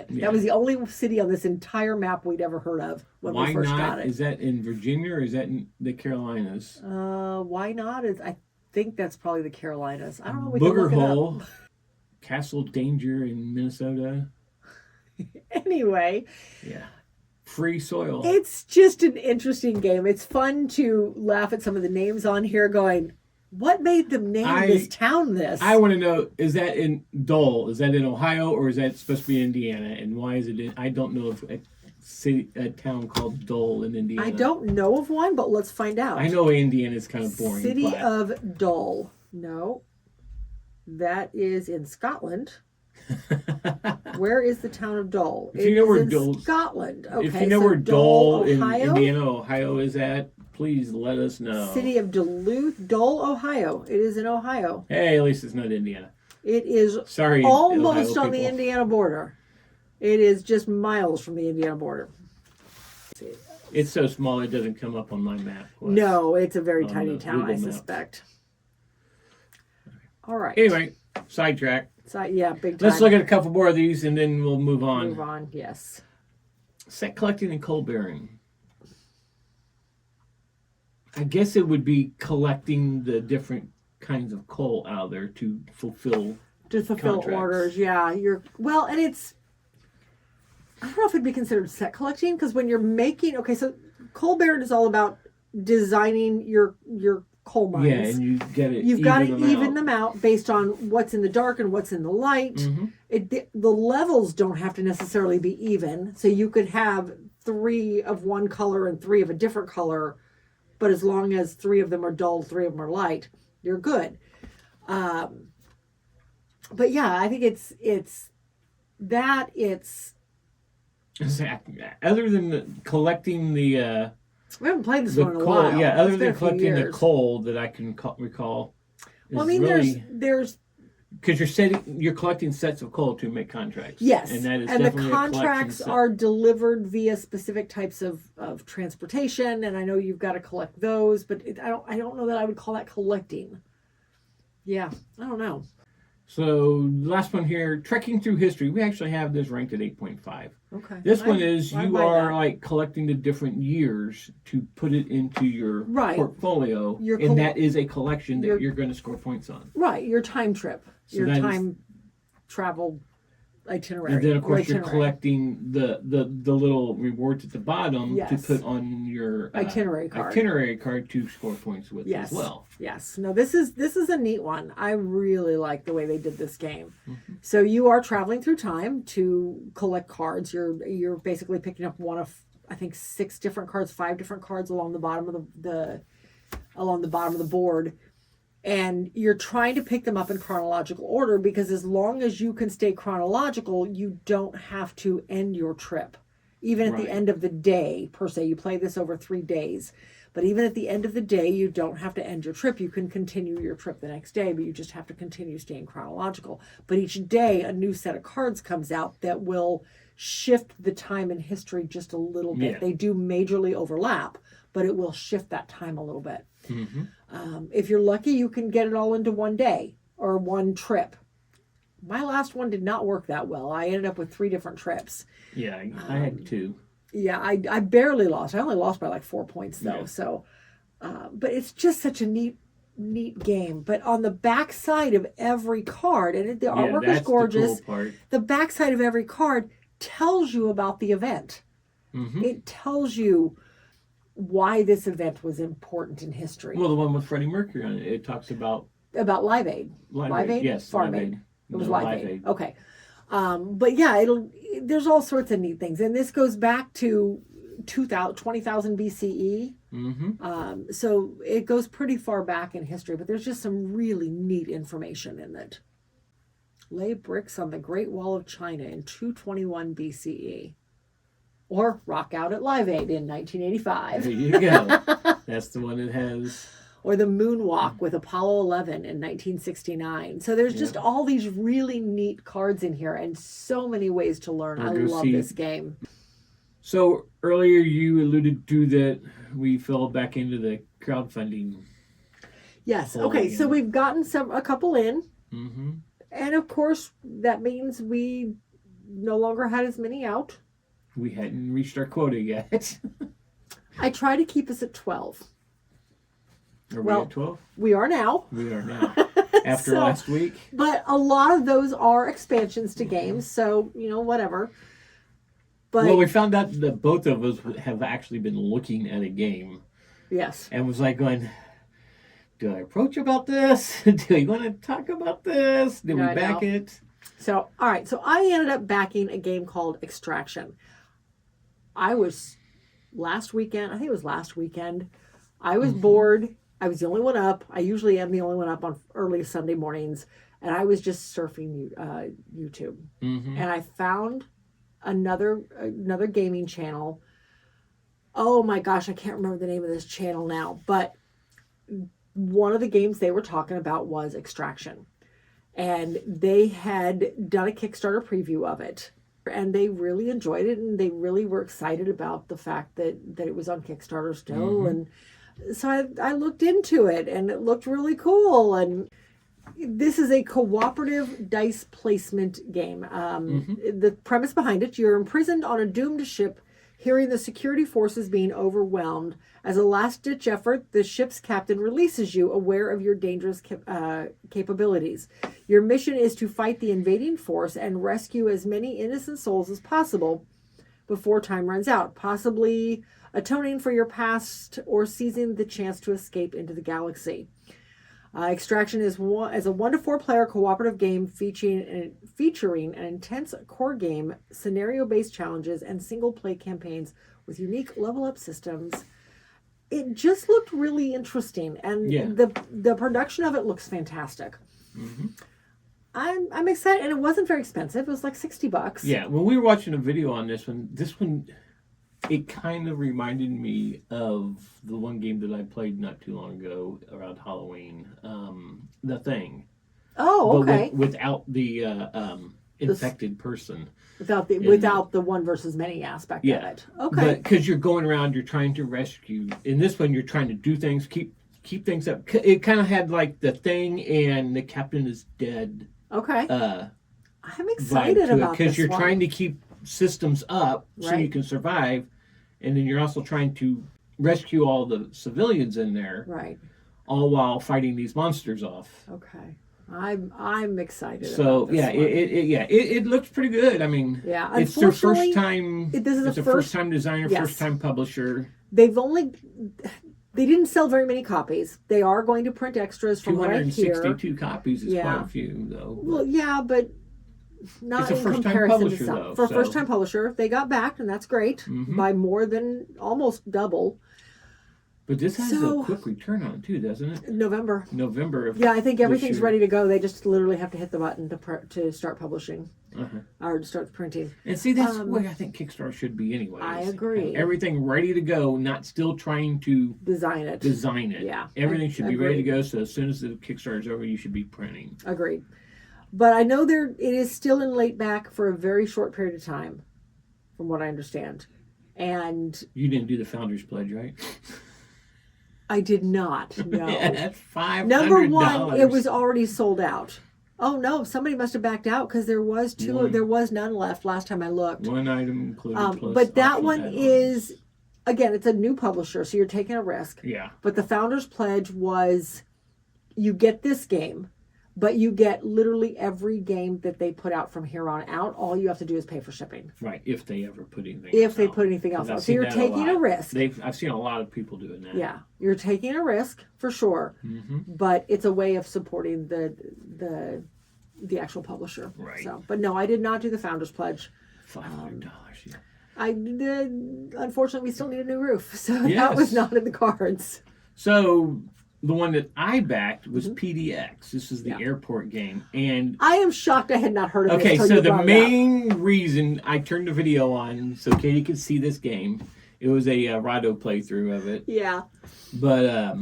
Yeah. That was the only city on this entire map we'd ever heard of when we first got it. Is that in Virginia or is that in the Carolinas? Why not? I think that's probably the Carolinas. I don't know. Booger Hole, Castle Danger in Minnesota. Anyway. Yeah. Free Soil. It's just an interesting game. It's fun to laugh at some of the names on here going, what made them name this town this? I want to know, is that in Dole? Is that in Ohio or is that supposed to be Indiana? And why is it in, I don't know of a town called Dole in Indiana. I don't know of one, but let's find out. I know Indiana is kind of boring. City of Dole. No. That is in Scotland. Where is the town of Dole? If you know where Dole, Scotland. Okay, if you know where Dole in Indiana, Ohio is at, please let us know. City of Duluth, Dole, Ohio. It is in Ohio. Hey, at least it's not Indiana. It is almost on the Indiana border. It is just miles from the Indiana border. It's so small it doesn't come up on my map. No, it's a very tiny town, I suspect. All right. Anyway, sidetrack. Yeah, big time. Let's look at a couple more of these and then we'll move on. Move on, yes. Set collecting and coal bearing. I guess it would be collecting the different kinds of coal out there to fulfill contracts. Orders. Yeah, and it's, I don't know if it'd be considered set collecting because when you're making, so coal bearing is all about designing your coal mines. Yeah, and you've got to even them out based on what's in the dark and what's in the light. Mm-hmm. The levels don't have to necessarily be even, so you could have 3 of one color and 3 of a different color, but as long as 3 of them are dull, 3 of them are light, you're good. But yeah, I think it's other than collecting the. We haven't played this one in a while. Yeah, other than collecting the coal that I can recall. Well, I mean, there's Because you're collecting sets of coal to make contracts. Yes, and that is and the definitely contracts are delivered via specific types of transportation, and I know you've got to collect those, but I don't know that I would call that collecting. Yeah, I don't know. So last one here, trekking through history. We actually have this ranked at 8.5. Okay. This one is you are like collecting the different years to put it into your portfolio, and that is a collection that you're going to score points on. Right, your time trip, so your time travel itinerary. And then of course you're collecting the little rewards at the bottom to put on your itinerary card to score points with as well. Yes. No, this is a neat one. I really like the way they did this game. Mm-hmm. So you are traveling through time to collect cards. You're basically picking up one of, I think, 5 different cards along the bottom of the board. And you're trying to pick them up in chronological order, because as long as you can stay chronological, you don't have to end your trip. Even at the end of the day, per se, you play this over 3 days. But even at the end of the day, you don't have to end your trip. You can continue your trip the next day, but you just have to continue staying chronological. But each day, a new set of cards comes out that will shift the time in history just a little bit. Yeah. They do majorly overlap, but it will shift that time a little bit. Mm-hmm. If you're lucky, you can get it all into one day or one trip. My last one did not work that well. I ended up with 3 different trips. Yeah, I had 2. Yeah, I barely lost. I only lost by like 4 points though. Yeah. So, but it's just such a neat game. But on the back side of every card, and the artwork is gorgeous. The cool part. The back side of every card tells you about the event. Mm-hmm. It tells you why this event was important in history. Well, the one with Freddie Mercury on it, it talks about Live Aid. Live Aid? Yes, Farm Aid. It was Live Aid. Okay. But yeah, there's all sorts of neat things. And this goes back to 20,000 BCE. Mm-hmm. So it goes pretty far back in history, but there's just some really neat information in it. Lay bricks on the Great Wall of China in 221 BCE. Or rock out at Live Aid in 1985. There you go. That's the one that has... Or the moonwalk with Apollo 11 in 1969. So there's just all these really neat cards in here and so many ways to learn. I love this game. So earlier you alluded to that we fell back into the crowdfunding. Yes. Okay. So we've gotten a couple in. Mm-hmm. And of course, that means we no longer had as many out. We hadn't reached our quota yet. I try to keep us at 12. Are we at 12? We are now. We are now. After last week. But a lot of those are expansions to games, so, whatever. But we found out that both of us have actually been looking at a game. Yes. And was like going, do I approach about this? Do you want to talk about this? Did we back it? So, all right. So I ended up backing a game called Extraction. I was last weekend. I was bored. I was the only one up. I usually am the only one up on early Sunday mornings. And I was just surfing YouTube. Mm-hmm. And I found another gaming channel. Oh my gosh, I can't remember the name of this channel now. But one of the games they were talking about was Extraction. And they had done a Kickstarter preview of it. And they really enjoyed it, and they really were excited about the fact that it was on Kickstarter still. Mm-hmm. And so I looked into it, and it looked really cool. And this is a cooperative dice placement game. The premise behind it, you're imprisoned on a doomed ship, hearing the security forces being overwhelmed. As a last-ditch effort, the ship's captain releases you, aware of your dangerous capabilities. Your mission is to fight the invading force and rescue as many innocent souls as possible before time runs out, possibly atoning for your past or seizing the chance to escape into the galaxy. Extraction is a 1 to 4 player cooperative game featuring an intense core game, scenario-based challenges, and single-play campaigns with unique level-up systems. It just looked really interesting, and the production of it looks fantastic. Mm-hmm. I'm excited, and it wasn't very expensive. It was like $60. Yeah, when we were watching a video on this one, it kind of reminded me of the one game that I played not too long ago around Halloween, The Thing. Oh, okay. But without the infected person. Without the one versus many aspect of it. Okay. But because you're going around, you're trying to rescue. In this one, you're trying to do things, keep things up. It kind of had like the Thing and the Captain is Dead. Okay. I'm excited about this because you're one. trying to keep systems up so you can survive, and then you're also trying to rescue all the civilians in there. Right. All while fighting these monsters off. Okay. I'm excited. So about this one. it looks pretty good. I mean, it's their first time. This is it's a first time designer, first time publisher. They didn't sell very many copies. They are going to print extras from what I hear. 262 copies is quite a few, though. Well, yeah, but not in comparison to some. For a first time publisher, they got backed, and that's great by more than almost double. But this has a quick return on it too, doesn't it? November. Yeah, I think everything's ready to go. They just literally have to hit the button to start publishing or to start printing. And see, that's where I think Kickstarter should be anyway. I agree. Have everything ready to go, not still trying to design it. Yeah. Everything should be ready to go, so as soon as the Kickstarter is over, you should be printing. Agreed. But I know it is still in late back for a very short period of time, from what I understand. And you didn't do the Founder's Pledge, right? I did not. No. That's $500. Number one, it was already sold out. Oh no! Somebody must have backed out because there was there was none left last time I looked. One item included. Plus but that one is, again, it's a new publisher, so you're taking a risk. Yeah. But the Founder's Pledge was, you get this game, but you get literally every game that they put out from here on out. All you have to do is pay for shipping. Right, if they ever put anything put anything else out. So you're taking a risk. I've seen a lot of people doing that. Yeah, you're taking a risk for sure, but it's a way of supporting the actual publisher. Right. So, but no, I did not do the Founder's Pledge. $500. Yeah. I did. Unfortunately, we still need a new roof, so that was not in the cards. So the one that I backed was PDX. This is the airport game, and I am shocked I had not heard of it. Okay, so the main reason I turned the video on so Katie could see this game, it was a Rado playthrough of it. Yeah. But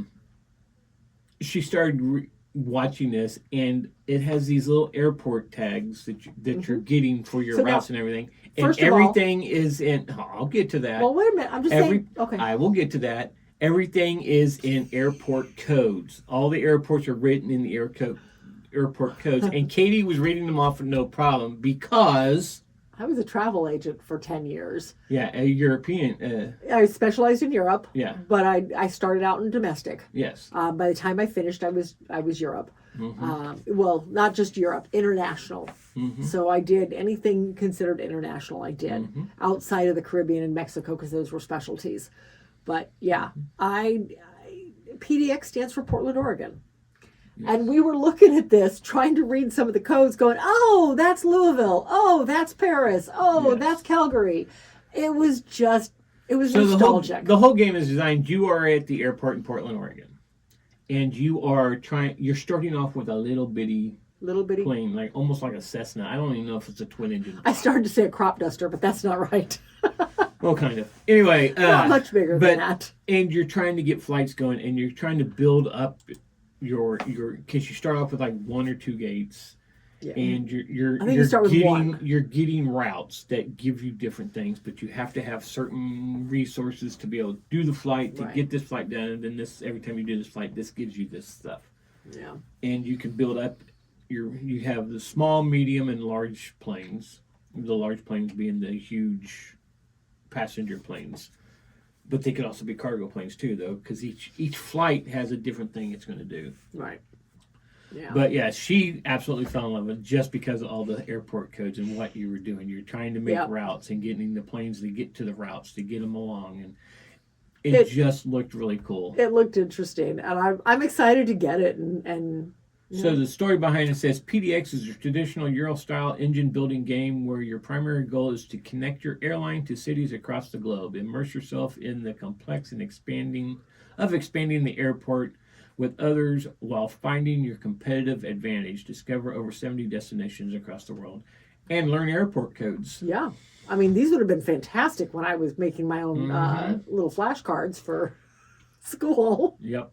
she started watching this, and it has these little airport tags that you're getting for your routes and everything. And everything is in. I'll get to that. Well, wait a minute. I'm just saying. Okay. I will get to that. Everything is in airport codes. All the airports are written in the airport codes. And Katie was reading them off with no problem because I was a travel agent for 10 years. Yeah, a European. I specialized in Europe. Yeah. But I started out in domestic. Yes. By the time I finished, I was Europe. Well, not just Europe, international. So I did anything considered international. I did outside of the Caribbean and Mexico because those were specialties. But yeah, PDX stands for Portland, Oregon. Yes. And we were looking at this, trying to read some of the codes, going, oh, that's Louisville. Oh, that's Paris. Oh, that's Calgary. It was nostalgic. The whole game is designed, you are at the airport in Portland, Oregon. And you're starting off with a little bitty plane, like almost like a Cessna. I don't even know if it's a twin engine. I started to say a crop duster, but that's not right. Well, kind of. Anyway. Not much bigger than that. And you're trying to get flights going, and you're trying to build up because you start off with like one or two gates. Yeah. And you're getting routes that give you different things, but you have to have certain resources to be able to do the flight, to get this flight done, and then every time you do this flight, this gives you this stuff. Yeah. And you can build up you have the small, medium, and large planes. The large planes being the huge passenger planes. But they could also be cargo planes too, though, because each flight has a different thing it's going to do. Right. Yeah. But yeah, she absolutely fell in love with it just because of all the airport codes and what you were doing. You're trying to make routes and getting the planes to get to the routes, to get them along. And it just looked really cool. It looked interesting. And I'm excited to get it. And So the story behind it says, PDX is a traditional Euro-style engine-building game where your primary goal is to connect your airline to cities across the globe. Immerse yourself in the complex and expanding the airport with others while finding your competitive advantage. Discover over 70 destinations across the world and learn airport codes. Yeah. I mean, these would have been fantastic when I was making my own little flashcards for school. Yep.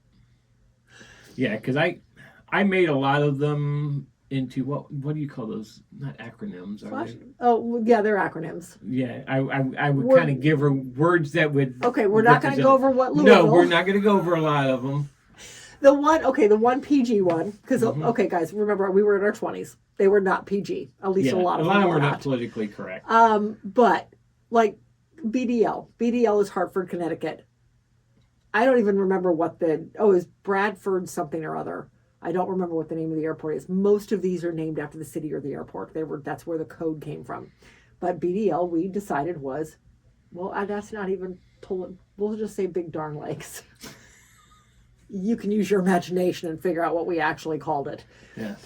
Yeah, because I made a lot of them into what do you call those? Not acronyms, are they? Oh, yeah, they're acronyms. Yeah, I would kind of give her words that would. Okay, we're not going to go over what No, Louisville. we're not going to go over a lot of them. The one PG one, because okay, guys, remember we were in our 20s. They were not PG. At least a lot of them were not politically correct. But like BDL is Hartford, Connecticut. I don't even remember what is Bradford something or other. I don't remember what the name of the airport is. Most of these are named after the city or the airport. That's where the code came from. But BDL, we decided was, that's not even told. We'll just say Big Darn Lakes. You can use your imagination and figure out what we actually called it. Yeah.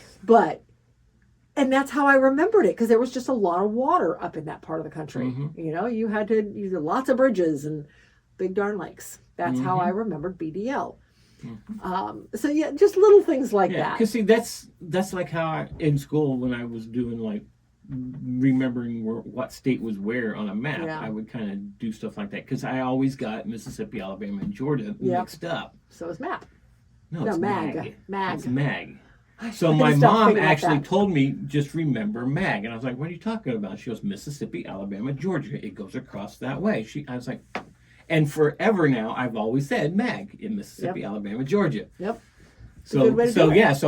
And that's how I remembered it, because there was just a lot of water up in that part of the country. Mm-hmm. You had to use lots of bridges and Big Darn Lakes. That's how I remembered BDL. Mm-hmm. So yeah, just little things like that. Because see, that's like how in school when I was doing like remembering what state was where on a map, I would kind of do stuff like that because I always got Mississippi, Alabama, and Georgia mixed up. So is map. No, it's Mag. Mag. It's Mag. So my mom actually told me, just remember Mag. And I was like, what are you talking about? She goes, Mississippi, Alabama, Georgia. It goes across that way. I was like, and forever now, I've always said Mag in Mississippi, Alabama, Georgia. Yep. So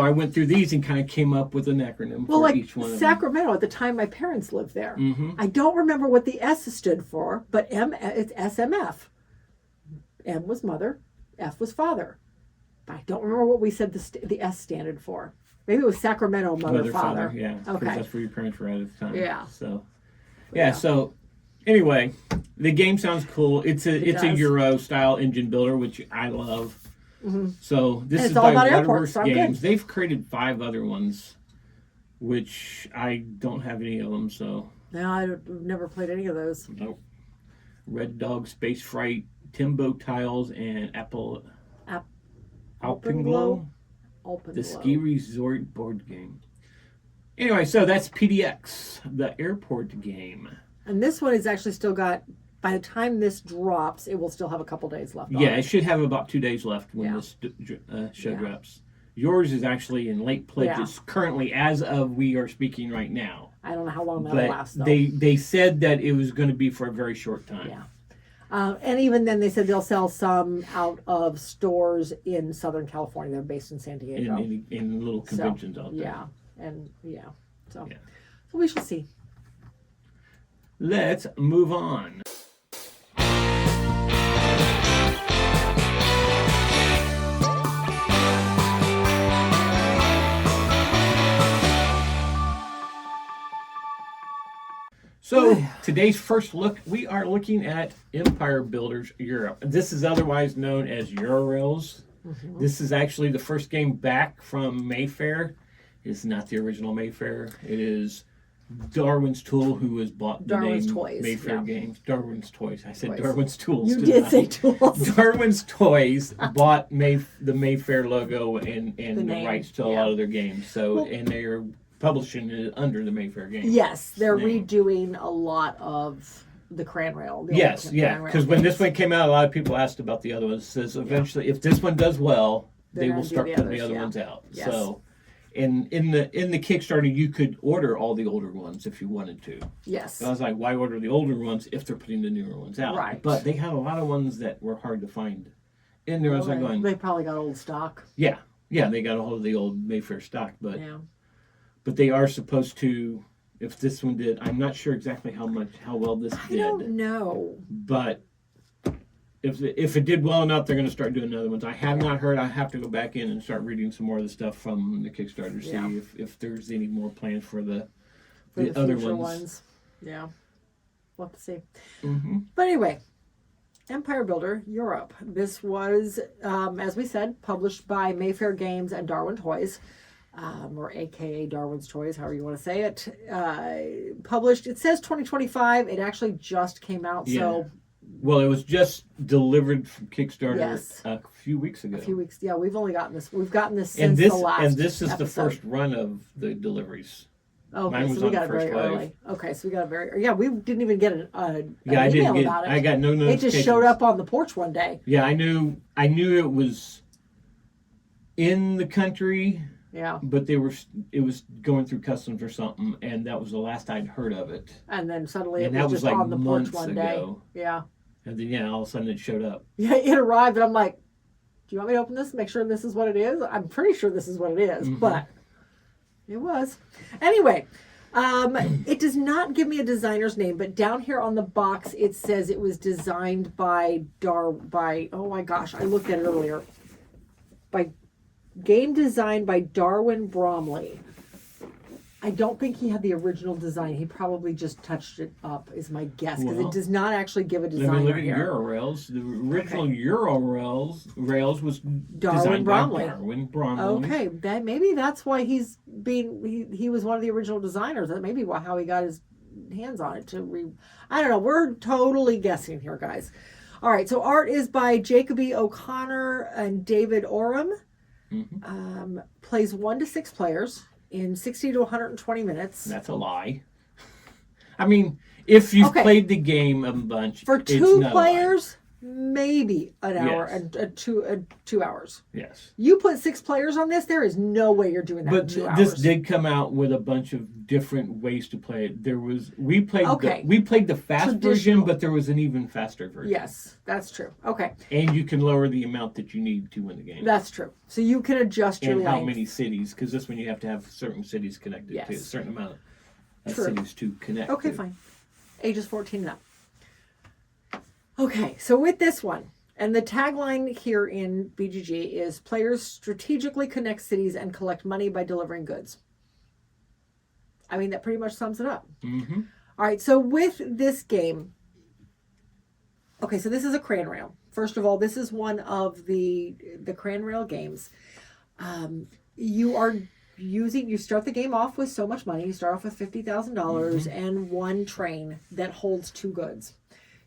I went through these and kind of came up with an acronym for each one of them. Sacramento, at the time my parents lived there. Mm-hmm. I don't remember what the S stood for, but it's SMF. M was mother, F was father. But I don't remember what we said the S standard for. Maybe it was Sacramento, mother, father. Yeah, because that's where your parents were at the time. Yeah. So anyway, the game sounds cool. It's a Euro style engine builder, which I love. Mm-hmm. So this is by Waterworks Games. They've created 5 other ones, which I don't have any of them. So no, I've never played any of those. Nope. Red Dog, Space Fright, Timbo Tiles, and Alpenglow. The ski resort board game. Anyway, so that's PDX, the airport game. And this one is actually still got, by the time this drops, it will still have a couple days left on it should have about 2 days left when this show drops. Yours is actually in late pledges currently as of we are speaking right now. I don't know how long that'll last, though. They said that it was going to be for a very short time. Yeah. And even then, they said they'll sell some out of stores in Southern California. They're based in San Diego. In little conventions out there. Yeah. So we shall see. Let's move on. So today's first look, we are looking at Empire Builders Europe. This is otherwise known as Eurorails. Mm-hmm. This is actually the first game back from Mayfair. It's not the original Mayfair. It is Darwin's Tool, who has bought the name Toys, Mayfair Games. Darwin's Toys. I said Darwin's Tools. You did say Tools. Darwin's Toys bought the Mayfair logo and the rights to a lot of their games. So and they're publishing it under the Mayfair Games. Yes, they're redoing a lot of the Cranrail. Yes, because when this one came out, a lot of people asked about the other ones. It says eventually, if this one does well, they will start putting the other ones out. Yes. So, in the Kickstarter, you could order all the older ones if you wanted to. Yes. And I was like, why order the older ones if they're putting the newer ones out? Right. But they had a lot of ones that were hard to find in there. I was like going, they probably got old stock. Yeah, they got a hold of the old Mayfair stock, but they are supposed to. If this one did, I'm not sure exactly how well this did. I don't know. But if it did well enough, they're going to start doing other ones. I have not heard. I have to go back in and start reading some more of the stuff from the Kickstarter, see if there's any more plans for the other ones. Yeah, we'll have to see. Mm-hmm. But anyway, Empire Builder Europe. This was, as we said, published by Mayfair Games and Darwin Toys. Or AKA Darwin's Toys, however you want to say it. Published, it says 2025. It actually just came out, so... Well, it was just delivered from Kickstarter a few weeks ago. We've gotten this since the last And this is episode. the first run of the deliveries. Okay, Mine was so we on got the it very first wave. early. Okay, so we got it very... Yeah, we didn't even get an I email about it. I got no notifications. It just showed up on the porch one day. Yeah, I knew it was in the country... Yeah. But it was going through customs or something, and that was the last I'd heard of it. And then suddenly And it that was was just like on the porch months one ago. day. Yeah. And then, all of a sudden it showed up. Yeah, it arrived, and I'm like, do you want me to open this and make sure this is what it is? I'm pretty sure this is what it is, but it was. Anyway, it does not give me a designer's name, but down here on the box it says it was designed by oh my gosh, I looked at it earlier. Game designed by Darwin Bromley. I don't think he had the original design. He probably just touched it up, is my guess, because it does not actually give a designer. Let me look at here. Euro-Rails. The original Euro-Rails was Darwin designed Bromley. by Darwin Bromley. Okay, maybe that's why he was one of the original designers. That may be how he got his hands on it I don't know. We're totally guessing here, guys. All right, so art is by Jacoby O'Connor and David Oram. Plays 1 to 6 players in 60 to 120 minutes. That's a lie. I mean, if you've played the game a bunch, for 2 players, maybe an hour Yes. and 2 hours. Yes. You put 6 players on this, there is no way you're doing that in 2 hours. This did come out with a bunch of different ways to play it. We played the fast version, but there was an even faster version. Yes, that's true. Okay. And you can lower the amount that you need to win the game. That's true. So you can adjust your length. And how many cities, because this one you have to have certain cities connected to, a certain amount of cities to connect Okay, to. fine. Ages 14 and up. Okay, so with this one, and the tagline here in BGG is players strategically connect cities and collect money by delivering goods. I mean, that pretty much sums it up. Mm-hmm. All right, so with this game, okay, so this is a crayon rail. First of all, this is one of the crayon rail games. You start the game off with so much money. You start off with $50,000 and 1 train that holds 2 goods.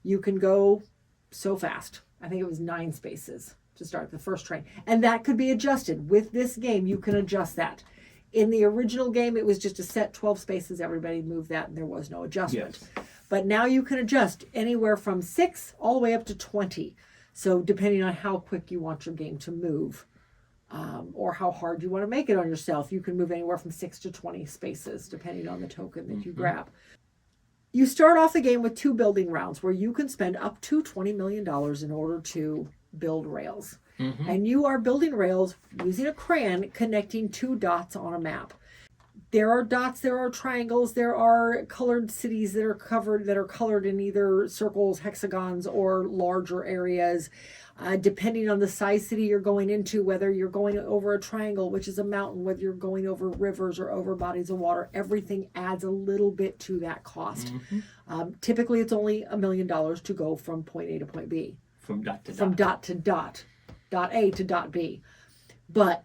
You can go so fast. I think it was 9 spaces to start the first train. And that could be adjusted. With this game, you can adjust that. In the original game, it was just a set 12 spaces. Everybody moved that and there was no adjustment. Yes. But now you can adjust anywhere from 6 all the way up to 20. So depending on how quick you want your game to move, or how hard you want to make it on yourself, you can move anywhere from 6 to 20 spaces, depending on the token that you grab. You start off the game with 2 building rounds where you can spend up to $20 million in order to build rails. And you are building rails using a crayon connecting 2 dots on a map. There are dots, there are triangles, there are colored cities that are colored in either circles, hexagons, or larger areas. Depending on the size city you're going into, whether you're going over a triangle, which is a mountain, whether you're going over rivers or over bodies of water, everything adds a little bit to that cost. Typically, it's only $1 million to go from point A to point B. From dot to dot. From dot to dot. Dot A to dot B. But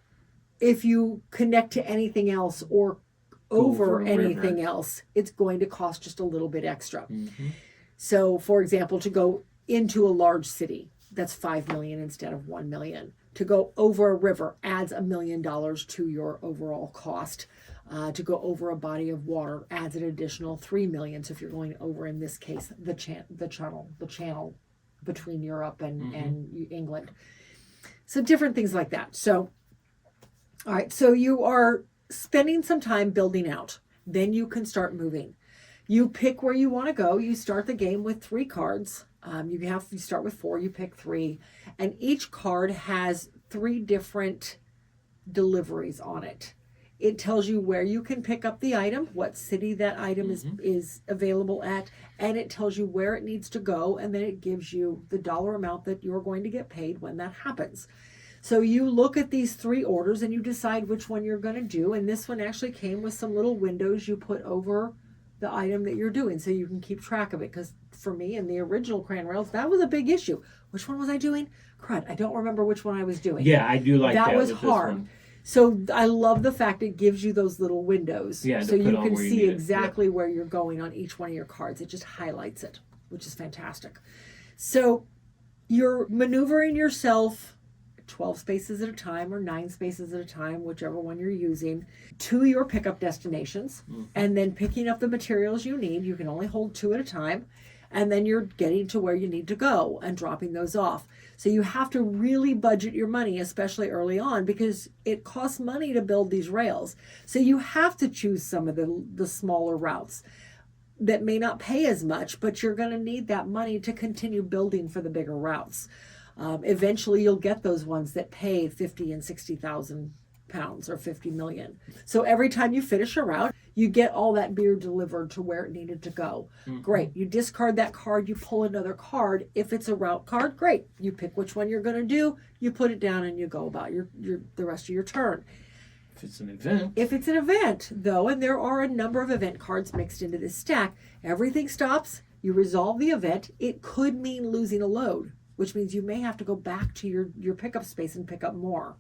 if you connect to anything else or over anything else, it's going to cost just a little bit extra. So, for example, to go into a large city, that's $5 million instead of $1 million. To go over a river adds $1 million to your overall cost. To go over a body of water adds an additional $3 million. So if you're going over, in this case, the channel between Europe and England. So different things like that. So, all right, so you are spending some time building out. Then you can start moving. You pick where you want to go. You start the game with 3 cards. You start with 4, you pick 3. And each card has 3 different deliveries on it. It tells you where you can pick up the item, what city that item is available at, and it tells you where it needs to go, and then it gives you the dollar amount that you're going to get paid when that happens. So you look at these 3 orders and you decide which one you're going to do, and this one actually came with some little windows you put over the item that you're doing so you can keep track of it, because for me in the original crayon rails, that was a big issue. Which one was I doing? Crud, I don't remember which one I was doing. Yeah, I do like that. That was with hard. This one. So I love the fact it gives you those little windows, so you can see exactly where you're going on each one of your cards. It just highlights it, which is fantastic. So you're maneuvering yourself 12 spaces at a time or 9 spaces at a time, whichever one you're using, to your pickup destinations, and then picking up the materials you need. You can only hold 2 at a time. and then you're getting to where you need to go and dropping those off. So you have to really budget your money, especially early on, because it costs money to build these rails. So you have to choose some of the smaller routes that may not pay as much, but you're going to need that money to continue building for the bigger routes. Eventually you'll get those ones that pay 50 and 60,000 pounds or 50 million. So every time you finish a route, you get all that beer delivered to where it needed to go. Great. You discard that card, you pull another card. If it's a route card, great. You pick which one you're going to do, you put it down, and you go about the rest of your turn. If it's an event. If it's an event, though, and there are a number of event cards mixed into this stack, everything stops, you resolve the event. It could mean losing a load, which means you may have to go back to your pickup space and pick up more,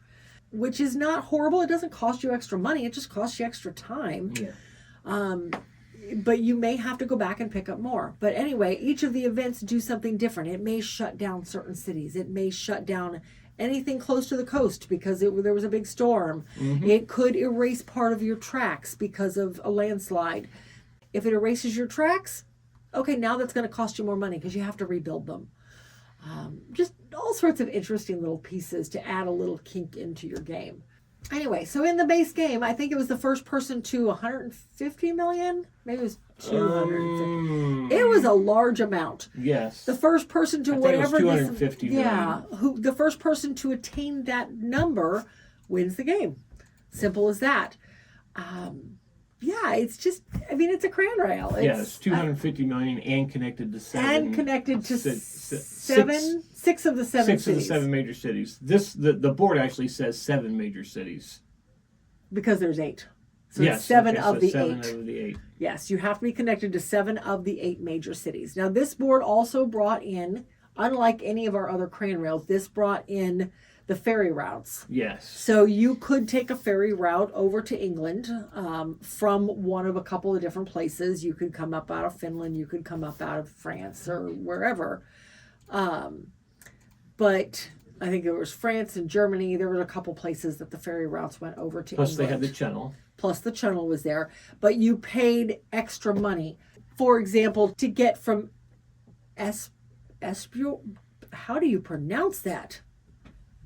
which is not horrible. It doesn't cost you extra money. It just costs you extra time. Yeah. But you may have to go back and pick up more. But anyway, each of the events do something different. It may shut down certain cities. It may shut down anything close to the coast because there was a big storm. It could erase part of your tracks because of a landslide. If it erases your tracks, okay, now that's going to cost you more money because you have to rebuild them. Just all sorts of interesting little pieces to add a little kink into your game. Anyway, so in the base game, I think it was the first person to 150 million. Maybe it was 250. It was a large amount. Yes. The first person to I think whatever it was 250 million. Yeah, the first person to attain that number wins the game. Simple as that. Yeah, it's just, I mean, it's a cran rail. It's 250 million and connected to seven. And connected to six of the seven cities. cities. Of the seven major cities. The board actually says 7 major cities. Because there's 8. So yes, it's seven okay, of so the 7 8. of the 8. Yes, you have to be connected to 7 of the 8 major cities. Now, this board also brought in, unlike any of our other cran rails, this brought in the ferry routes. Yes. So you could take a ferry route over to England from one of a couple of different places. You could come up out of Finland. You could come up out of France or wherever. But I think there was France and Germany. There were a couple places that the ferry routes went over to Plus England. they had the channel. Plus the channel was there. But you paid extra money. For example, to get from Esbjerg, how do you pronounce that?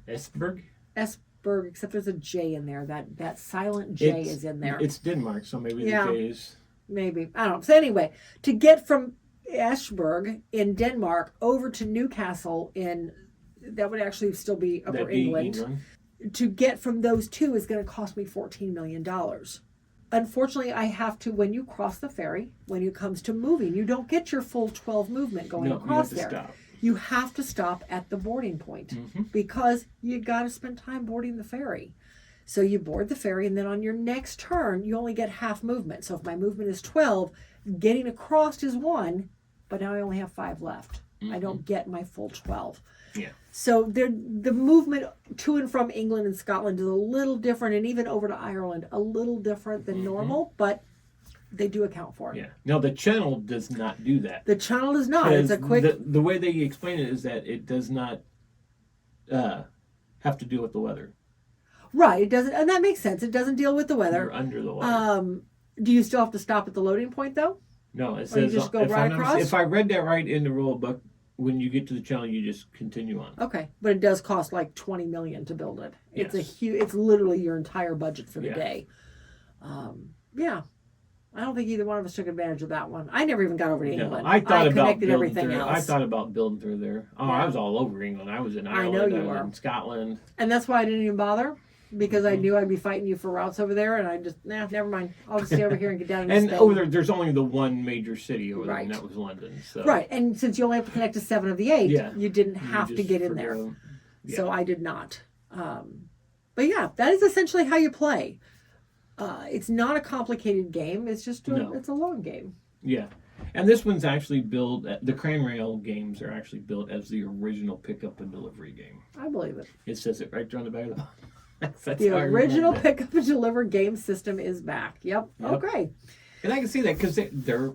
Esbjerg? Esbjerg, except there's a J in there. That silent J is in there. It's Denmark, so maybe the J is... Maybe. I don't know. So anyway, to get from Esbjerg in Denmark over to Newcastle that would actually still be Upper England. To get from those two is going to cost me $14 million. Unfortunately, I have to, when you cross the ferry, when it comes to moving, you don't get your full 12 movement going across there. Stop. You have to stop at the boarding point because you got to spend time boarding the ferry. So you board the ferry, and then on your next turn, you only get half movement. So if my movement is 12, getting across is 1, but now I only have 5 left. I don't get my full 12. Yeah. So the movement to and from England and Scotland is a little different, and even over to Ireland, a little different than normal, but they do account for it. Yeah. Now, the channel does not do that. The channel does not. It's a quick... The way they explain it is that it does not have to deal with the weather. Right. It doesn't, and that makes sense. It doesn't deal with the weather. You're under the weather. Do you still have to stop at the loading point, though? No, it Or says... you just go right across? If I read that right in the rule book, when you get to the channel, you just continue on. Okay. But it does cost like $20 million to build it. It's Yes. it's literally your entire budget for the Yeah. day. Yeah. I don't think either one of us took advantage of that one. I never even got over to England. I thought about connected building everything through. else. I thought about building through there. Oh, Yeah. I was all over England. I was in Ireland. I know you was were. in Scotland. And that's why I didn't even bother, because I knew I'd be fighting you for routes over there, and I just, never mind. I'll just stay over here and get down to And Spain. over there's only the one major city over there, Right. and that was London. So. Right, and since you only have to connect to 7 of the 8, Yeah. you didn't You have to just get in there. forgo- Yeah. So I did not. But yeah, that is essentially how you play. It's not a complicated game. It's just it's a long game. Yeah. And this one's actually built, the Cranrail games are actually built as the original pickup and delivery game. I believe it. It says it right there on the back of the That's The how I original remember it. pick up and deliver game system is back. Yep. Yep. Okay. And I can see that because they're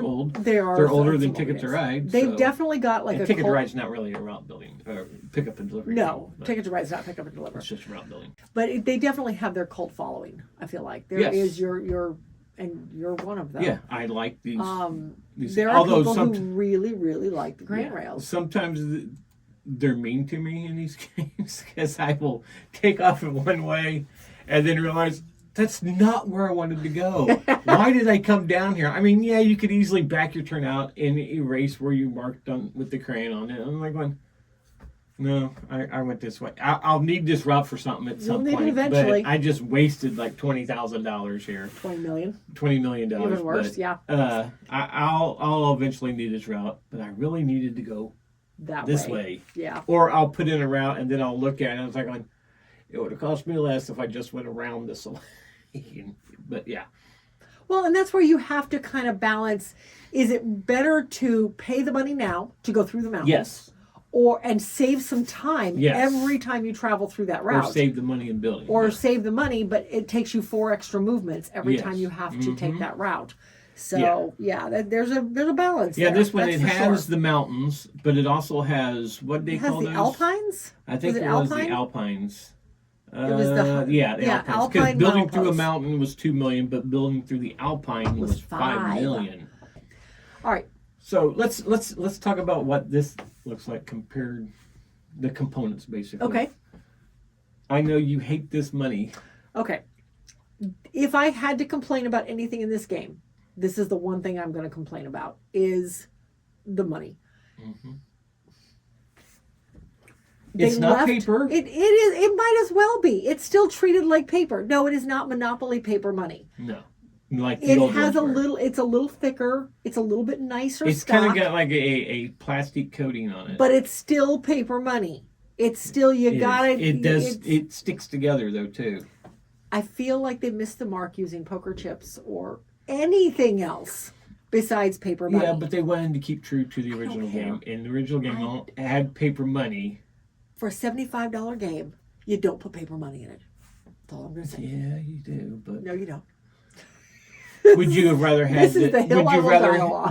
Old. They're older than Ticket to Ride. They've so. definitely got like And a Ticket to cult- Ride's not really a route building, or pickup and delivery. No, game, but Ticket to Ride's not pick up and deliver. It's just route building. But they definitely have their cult following, I feel like. There is Yes. your and you're one of them. Yeah, I like these. There are people who really, really like the grain rails. Sometimes they're mean to me in these games because I will take off in one way and then realize that's not where I wanted to go. Why did I come down here? I mean, yeah, you could easily back your turn out and erase where you marked on with the crayon on it. I'm like, no, I went this way. I'll need this route for something at some point. Eventually. But I just wasted like $20,000 here. $20 million. $20 million. Even worse, yeah. I'll eventually need this route, but I really needed to go this way. Yeah. Or I'll put in a route and then I'll look at it and I was like, it would have cost me less if I just went around this way. But yeah. Well, and that's where you have to kind of balance. Is it better to pay the money now to go through the mountains? Yes. And save some time every time you travel through that route. Or save the money in building. Or save the money, but it takes you 4 extra movements every time you have to take that route. So, there's a balance there. This one, it has the mountains, but it also has, what they call those? It has the Alpines? I think it was the Alpines. It was the Alpines. Because building through a mountain was $2 million, but building through the Alpine was $5 million. All right. So let's talk about what this looks like compared the components basically. Okay. I know you hate this money. Okay. If I had to complain about anything in this game, this is the one thing I'm going to complain about is the money. Mm-hmm. It's not paper. It is. It might as well be. It's still treated like paper. No, it is not Monopoly paper money. No. Like it has it's a little thicker. It's a little bit nicer. It's kind of got like a plastic coating on it. But it's still paper money. It's still, it sticks together though too. I feel like they missed the mark using poker chips or anything else besides paper money. Yeah, but they wanted to keep true to the original game. And the original game had paper money. For a $75 game, you don't put paper money in it. That's all I'm going to say. Yeah, you do, but no, you don't. Would you have rather had?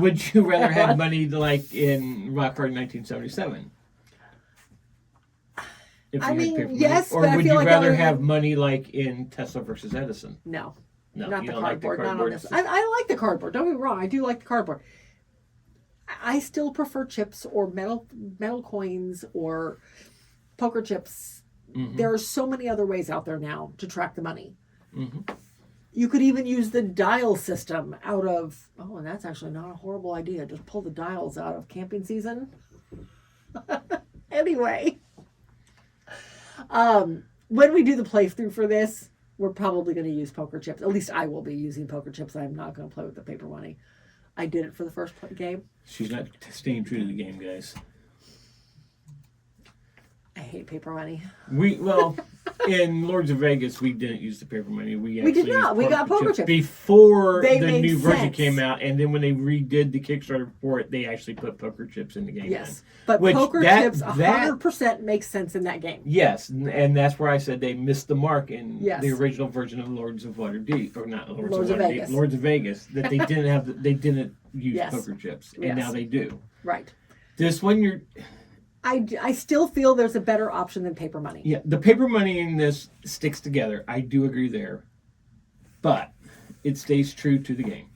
Would you rather have money like in Rock Hard 1977? I mean, yes, or but would I feel you like rather have money like in Tesla versus Edison? No, not the cardboard. Not on this. I like the cardboard. Don't get me wrong. I do like the cardboard. I still prefer chips or metal coins or poker chips. Mm-hmm. There are so many other ways out there now to track the money. Mm-hmm. You could even use the dial system out of... Oh, and that's actually not a horrible idea. Just pull the dials out of camping season. Anyway. When we do the playthrough for this, we're probably going to use poker chips. At least I will be using poker chips. I'm not going to play with the paper money. I did it for the first game. She's not staying true to the game, guys. I hate paper money. In Lords of Vegas, we didn't use the paper money. We did not. We got poker chips before the new version came out, and then when they redid the Kickstarter for it, they actually put poker chips in the game. Yes, but poker chips 100% makes sense in that game. Yes, and that's where I said they missed the mark in the original version of Lords of Waterdeep, or not Lords of Waterdeep, Lords of Vegas, that they didn't have. They didn't use poker chips, and now they do. Right. This one, I still feel there's a better option than paper money. Yeah, the paper money in this sticks together. I do agree there. But it stays true to the game.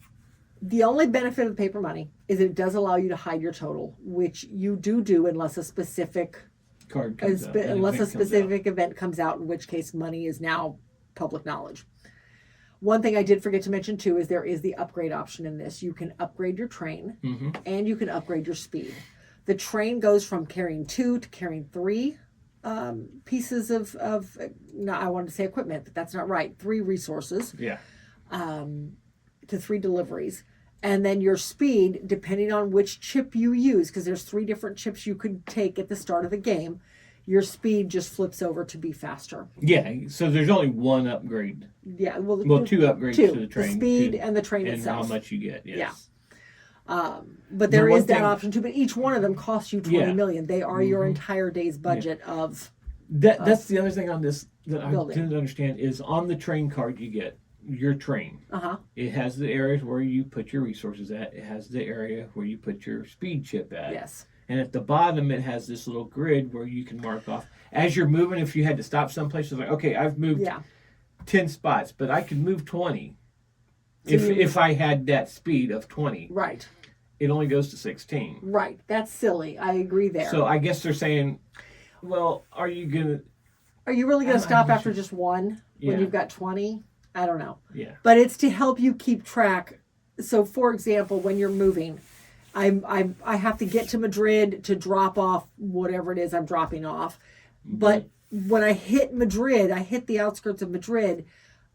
The only benefit of paper money is it does allow you to hide your total, which you do unless a specific card comes out. Unless a specific event comes out, in which case money is now public knowledge. One thing I did forget to mention too is there is the upgrade option in this. You can upgrade your train and you can upgrade your speed. The train goes from carrying 2 to carrying 3 pieces of no, I wanted to say equipment, but that's not right. 3 resources. Yeah. To 3 deliveries. And then your speed, depending on which chip you use, because there's 3 different chips you could take at the start of the game, your speed just flips over to be faster. Yeah, so there's only one upgrade. Yeah, 2 upgrades to the train. The speed and the train itself. And how much you get, yes. Yeah. But there is that option too. But each one of them costs you $20 million. They are your entire day's budget of. That's the other thing on this that I didn't understand is on the train card you get your train. It has the areas where you put your resources at. It has the area where you put your speed chip at. Yes. And at the bottom it has this little grid where you can mark off as you're moving. If you had to stop someplace, it's like, okay, I've moved 10 spots, but I could move 20. If I had that speed of 20. Right. It only goes to 16. Right. That's silly. I agree there. So I guess they're saying, well, are you really going to stop after just one when you've got 20? I don't know. Yeah. But it's to help you keep track. So, for example, when you're moving, I have to get to Madrid to drop off whatever it is I'm dropping off. Mm-hmm. But when I hit Madrid, I hit the outskirts of Madrid,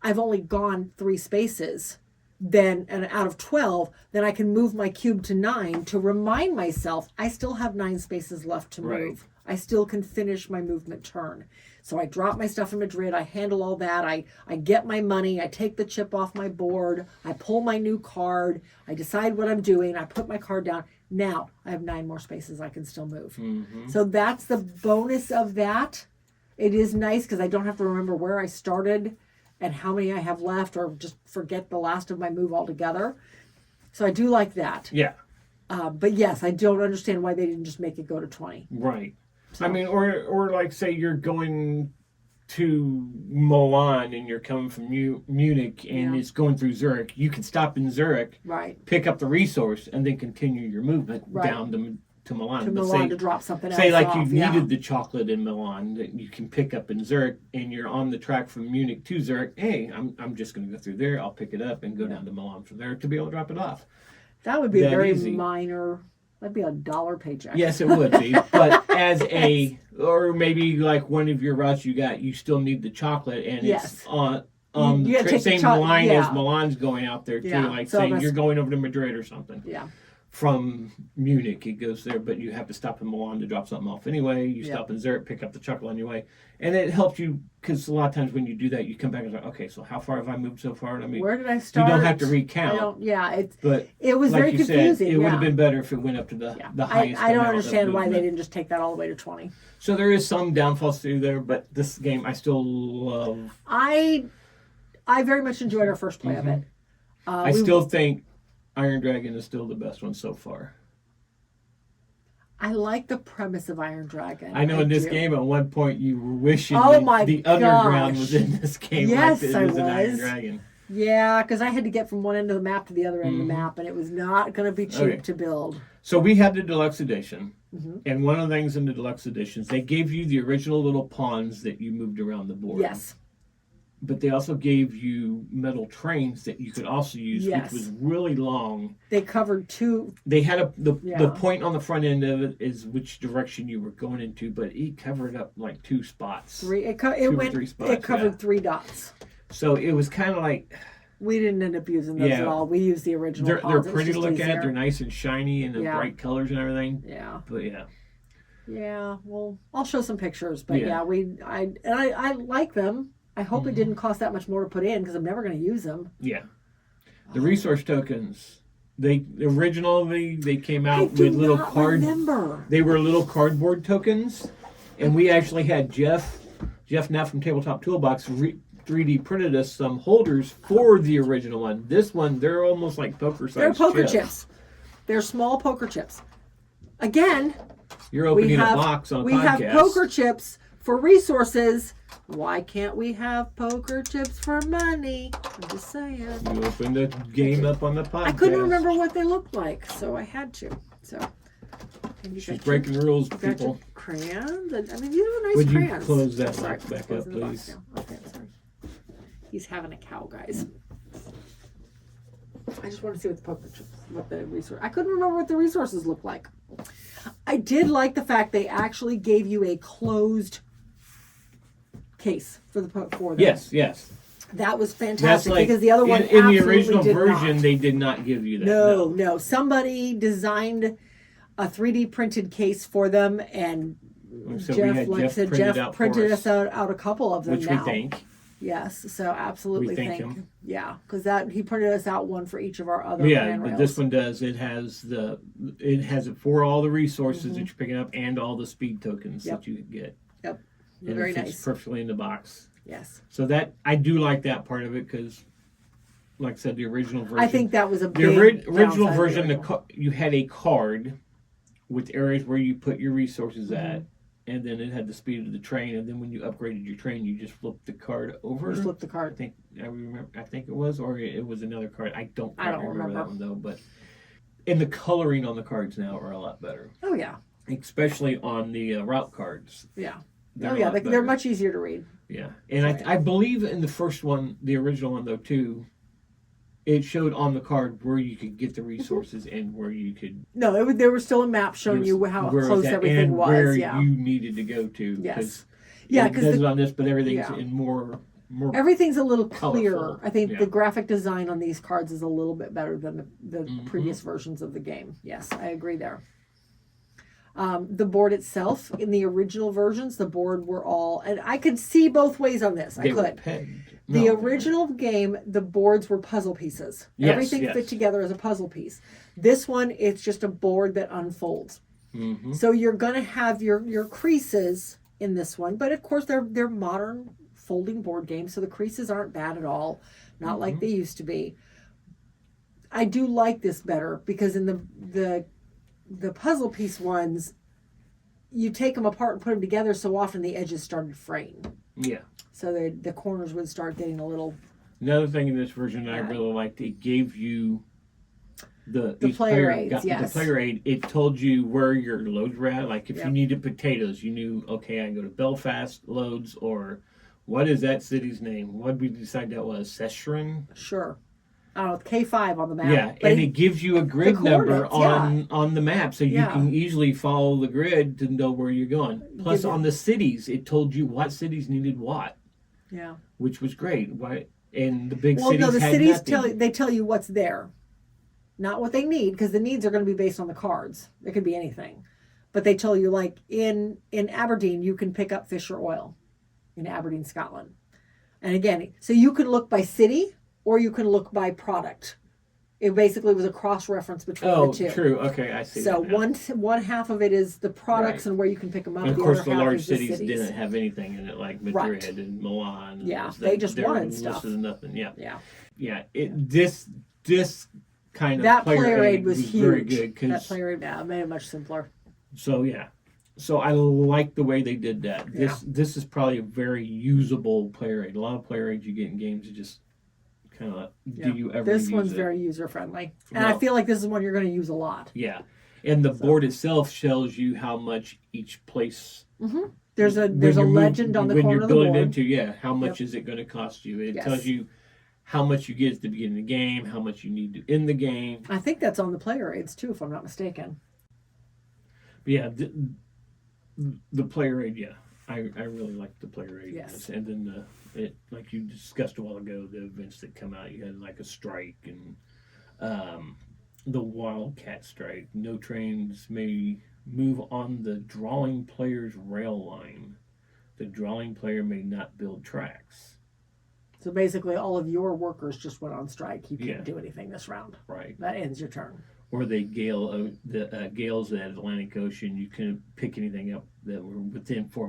I've only gone 3 spaces. Then, and out of 12, then I can move my cube to 9 to remind myself I still have 9 spaces left to move. Right. I still can finish my movement turn. So I drop my stuff in Madrid. I handle all that. I get my money. I take the chip off my board. I pull my new card. I decide what I'm doing. I put my card down. Now I have 9 more spaces I can still move. Mm-hmm. So that's the bonus of that. It is nice because I don't have to remember where I started and how many I have left, or just forget the last of my move altogether. So I do like that. Yeah. But yes, I don't understand why they didn't just make it go to 20. Right. So. I mean, or like say you're going to Milan and you're coming from Munich and it's going through Zurich. You can stop in Zurich, right? Pick Pick up the resource and then continue your movement down to Milan. To Milan to drop something else Say like off, you needed the chocolate in Milan that you can pick up in Zurich, and you're on the track from Munich to Zurich. Hey, I'm just going to go through there. I'll pick it up and go down to Milan from there to be able to drop it off. That would be a very minor. That'd be $1 paycheck. Yes, it would be. But or maybe like one of your routes you still need the chocolate, and it's on the same line as Milan's going out there too. Yeah. Like so saying you're going over to Madrid or something. Yeah. From Munich, it goes there, but you have to stop in Milan to drop something off anyway. You stop in Zurich, pick up the chocolate on your way. And it helps you, because a lot of times when you do that, you come back and say, okay, so how far have I moved so far? And I mean, where did I start? You don't have to recount. It was like very confusing. Said, it would have been better if it went up to the highest. I don't understand why they didn't just take that all the way to 20. So there is some downfalls through there, but this game I still love. I very much enjoyed our first play of it. I still think Iron Dragon is still the best one so far. I like the premise of Iron Dragon. I know in this game at one point you were wishing the underground was in this game. Yes, like I was. An Iron Dragon. Yeah, because I had to get from one end of the map to the other end of the map, and it was not going to be cheap to build. So we had the deluxe edition, and one of the things in the deluxe editions, they gave you the original little pawns that you moved around the board. Yes. But they also gave you metal trains that you could also use, which was really long. They covered 2. They had the point on the front end of it is which direction you were going into, but it covered up like 2 spots. 3. It covered 3 dots. So it was kind of like... We didn't end up using those at all. We used the original pawns. They're pretty to look at. They're nice and shiny and the bright colors and everything. Yeah. But yeah, well, I'll show some pictures. But I like them. I hope it didn't cost that much more to put in because I'm never going to use them. Yeah. The resource tokens, they came out with little cards. They were little cardboard tokens, and we actually had Jeff now from Tabletop Toolbox 3D printed us some holders for the original one. This one, they're almost like poker-sized chips. They're poker chips. They're small poker chips. Again, you're opening a box on a podcast. We have poker chips for resources. Why can't we have poker chips for money? I'm just saying. You opened the game up on the podcast. I couldn't remember what they looked like, so I had to. So. She's breaking rules, people. Crayons? I mean, these are nice crayons. Would you close that box back up, please? Okay, sorry. He's having a cow, guys. I just want to see what the resource. I couldn't remember what the resources looked like. I did like the fact they actually gave you a closed case for them. Yes. That was fantastic because the other one in the original version they did not give you that. No. Somebody designed a 3D printed case for them, and so Jeff printed us out a couple of them, which now. We thank. Yes, so absolutely we thank him. Yeah, because he printed us out one for each of our other but this one does. It has it for all the resources that you're picking up and all the speed tokens that you get. Yep, and very it fits nice. Perfectly in the box. Yes. So that I do like that part of it because, like I said, the original version. I think that was a big original version. You had a card with areas where you put your resources at, and then it had the speed of the train, and then when you upgraded your train, you just flipped the card over. You flipped the card. I think it was, or it was another card. I don't remember that one though. But and the coloring on the cards now are a lot better. Oh yeah. Especially on the route cards. Yeah. They're They're much easier to read. Yeah, and I believe in the first one, the original one though too, it showed on the card where you could get the resources and where you could. No, there was still a map showing you how close everything was. Where you needed to go to. Yes. Because it does it on this, but everything's in more. Everything's a little clearer. Colorful. I think the graphic design on these cards is a little bit better than the previous versions of the game. Yes, I agree there. The board itself, in the original versions, the board were all, and I could see both ways on this. They were pegged. The original game, the boards were puzzle pieces. Yes, Everything fit together as a puzzle piece. This one, it's just a board that unfolds. Mm-hmm. So you're going to have your creases in this one, but of course they're modern folding board games, so the creases aren't bad at all, not like they used to be. I do like this better because in the puzzle piece ones, you take them apart and put them together, so often the edges started fraying. Yeah. So the corners would start getting a little. Another thing in this version that I really liked, it gave you the player aids. The player aid. It told you where your loads were at. Like if you needed potatoes, you knew, okay, I can go to Belfast loads, or what is that city's name? What did we decide that was? Session? Sure. I don't know, K5 on the map. Yeah, but and it gives you a grid number on the map, so you can easily follow the grid to know where you're going. Plus, on the cities, it told you what cities needed what. Yeah. Which was great. Why? And the big cities. Well, no, the had cities nothing. tell you what's there, not what they need, because the needs are going to be based on the cards. It could be anything, but they tell you, like in Aberdeen, you can pick up fish or oil, in Aberdeen, Scotland, and again, so you can look by city. Or you can look by product. It basically was a cross-reference between the two. Oh, true. Okay, I see. So one half of it is the products and where you can pick them up. And of the course, other the half large is the cities didn't have anything in it, like Madrid and Milan. Yeah, they just wanted stuff. Nothing. Yeah. Yeah. Yeah. This kind of that player aid was huge. Very good. That player aid made it much simpler. So yeah. So I like the way they did that. This is probably a very usable player aid. A lot of player aids you get in games are just kind of do you ever this use one's it? very user friendly, and I feel like this is one you're going to use a lot. Yeah, and the board itself tells you how much each place. Mm-hmm. There's a legend on the corner of the board. When you're building into how much is it going to cost you? It tells you how much you get at the beginning of the game, how much you need to end the game. I think that's on the player aids too, if I'm not mistaken. But yeah, the player aid. Yeah, I really like the player aid. Yes, and then it, like you discussed a while ago, the events that come out, you had like a strike and the Wildcat strike. No trains may move on the drawing player's rail line. The drawing player may not build tracks. So basically, all of your workers just went on strike. You can't do anything this round. Right. That ends your turn. Or the gales at Atlantic Ocean. You couldn't pick anything up that were within 4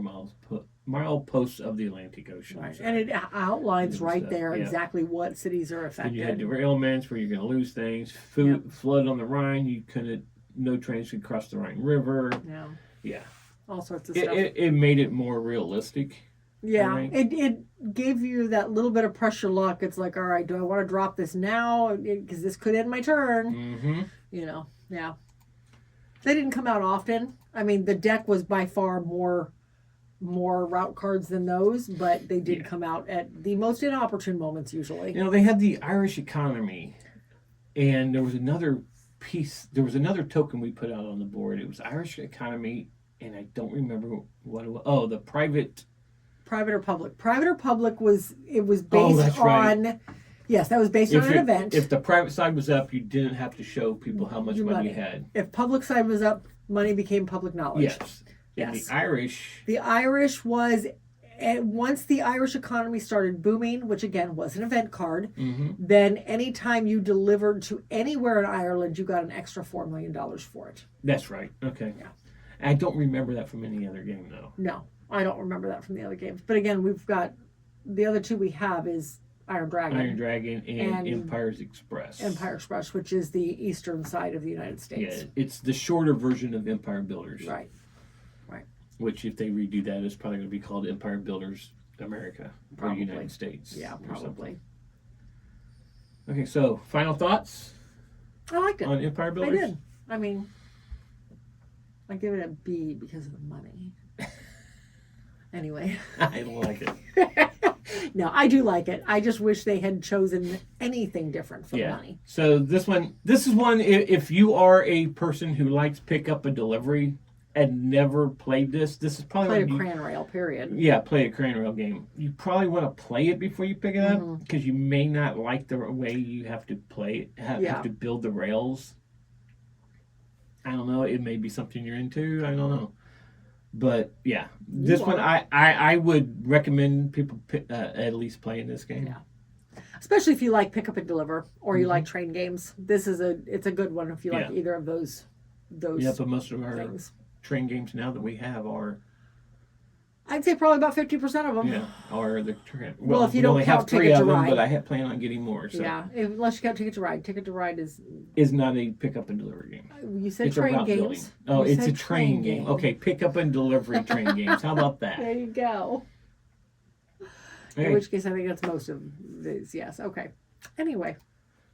mile posts of the Atlantic Ocean. Right, so, and it outlines right there exactly what cities are affected. And you had derailments where you're going to lose things. Flood on the Rhine. You couldn't. No trains could cross the Rhine River. Yeah. Yeah. All sorts of stuff. It made it more realistic. Yeah, it gave you that little bit of pressure luck. It's like, all right, do I want to drop this now? Because this could end my turn. Mm-hmm. You know, yeah. They didn't come out often. I mean, the deck was by far more route cards than those, but they did come out at the most inopportune moments usually. You know, they had the Irish economy, and there was another piece. There was another token we put out on the board. It was Irish economy, and I don't remember what it was. Oh, the private or public. Private or public was based on. Right. Yes, that was based on an event. If the private side was up, you didn't have to show people how much money you had. If public side was up, money became public knowledge. Yes. And the Irish was, once the Irish economy started booming, which again was an event card, then anytime you delivered to anywhere in Ireland, you got an extra $4 million for it. That's right. Okay. Yeah. I don't remember that from any other game, though. No, I don't remember that from the other games. But again, we've got, the other two we have is Iron Dragon and Empire's Express. Empire Express, which is the eastern side of the United States. Yeah, it's the shorter version of Empire Builders. Right. Which, if they redo that, is probably going to be called Empire Builders America or United States. Yeah, probably. Okay, so final thoughts I liked it. on Empire Builders? I did. I mean, I give it a B because of the money. Anyway. I like it. No, I do like it. I just wish they had chosen anything different for the money. So this is one, if you are a person who likes pick up and delivery and never played this is probably Played a cran rail, period. Yeah, play a cran rail game. You probably want to play it before you pick it up because you may not like the way you have to play it, have to build the rails. I don't know. It may be something you're into. I don't know. But yeah, this one I would recommend people at least playing this game. Yeah, especially if you like pick up and deliver or you like train games. It's a good one if you like either of those. Yeah, but most of our things. Train games now that we have are. I'd say probably about 50% of them. Yeah, are the train. Well, if you we don't only count have 3 Ticket to of them, Ride. but I plan on getting more. So. Yeah, unless you count Ticket to Ride. Ticket to Ride is not a pick up and delivery game. You said it's train a route games. building. Oh, You it's a said train game. Okay, pick up and delivery train games. How about that? There you go. Okay. In which case, I think that's most of these. Yes. Okay. Anyway.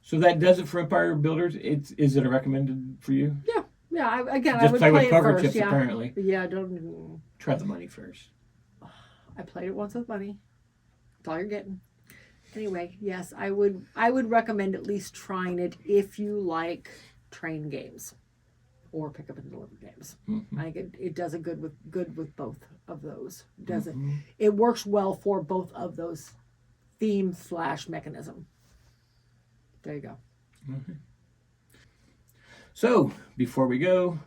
So that does it for Empire Builders. Is it a recommended for you? Yeah. Yeah. I would play play with it poker first. chips Yeah. apparently. Yeah. Don't try the money first. I played it once with money. That's all you're getting. Anyway, yes, I would recommend at least trying it if you like train games or pick up and deliver games. Mm-hmm. I think it does a good with both of those. It works well for both of those theme / mechanism. There you go. Okay. So before we go,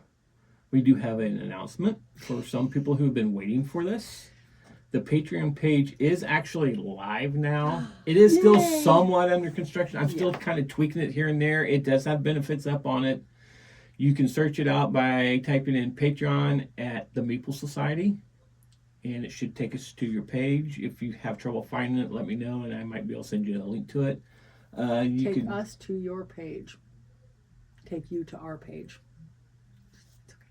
we do have an announcement for some people who have been waiting for this. The Patreon page is actually live now. It is still somewhat under construction. I'm still kind of tweaking it here and there. It does have benefits up on it. You can search it out by typing in Patreon at the Meeple Society, and it should take us to your page. If you have trouble finding it, let me know, and I might be able to send you a link to it. Take us to your page. Take you to our page.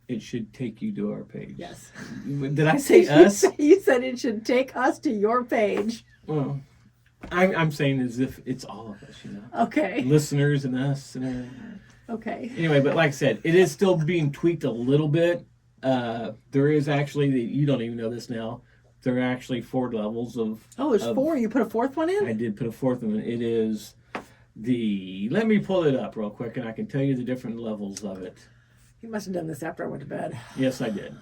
It should take you to our page. Yes. Did I say us? You said it should take us to your page. Well, I'm saying as if it's all of us, you know. Okay. Listeners and us. And okay. Anyway, but like I said, it is still being tweaked a little bit. There is actually, you don't even know this now, there are actually 4 levels of... Oh, there's 4? You put a 4th one in? I did put a 4th one in. It is let me pull it up real quick and I can tell you the different levels of it. You must have done this after I went to bed. Yes, I did.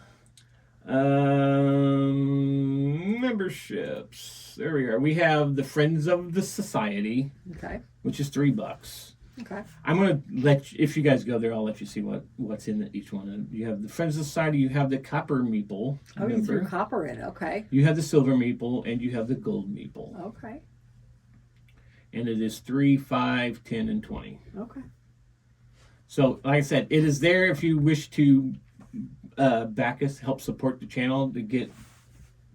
Memberships. There we are. We have the Friends of the Society. Okay. Which is $3. Okay. I'm going to let you, if you guys go there, I'll let you see what's in each one. You have the Friends of the Society, you have the Copper Meeple. Oh, you threw copper in. Okay. You have the Silver Meeple, and you have the Gold Meeple. Okay. And it is 3, 5, 10, and 20. Okay. So, like I said, it is there if you wish to back us, help support the channel to get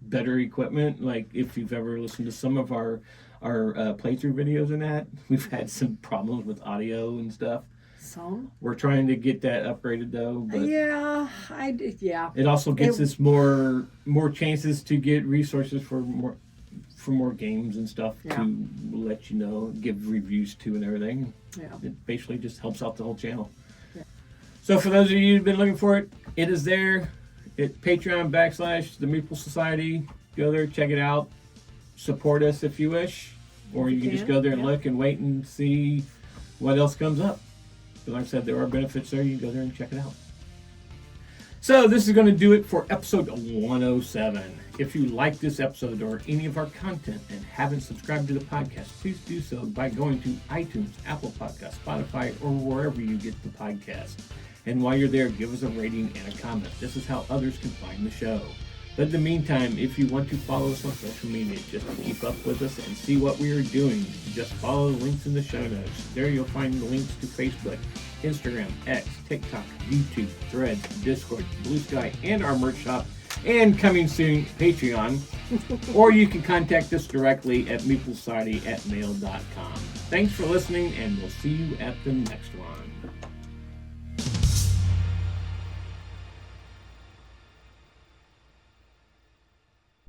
better equipment. Like if you've ever listened to some of our playthrough videos and that, we've had some problems with audio and stuff. Some? We're trying to get that upgraded though. But yeah. It also gets us more chances to get resources for more games and stuff to let you know, give reviews to and everything. Yeah. It basically just helps out the whole channel. Yeah. So for those of you who've been looking for it, it is there. At Patreon / the Meeple Society. Go there, check it out. Support us if you wish. Or you can just go there and look and wait and see what else comes up. But like I said, there are benefits there. You can go there and check it out. So this is going to do it for episode 107. If you like this episode or any of our content and haven't subscribed to the podcast, please do so by going to iTunes, Apple Podcasts, Spotify, or wherever you get the podcast. And while you're there, give us a rating and a comment. This is how others can find the show. But in the meantime, if you want to follow us on social media just to keep up with us and see what we are doing, just follow the links in the show notes. There you'll find the links to Facebook, Instagram, X, TikTok, YouTube, Threads, Discord, Blue Sky, and our merch shop, and coming soon, Patreon. Or you can contact us directly at meeplesociety@mail.com. Thanks for listening, and we'll see you at the next one.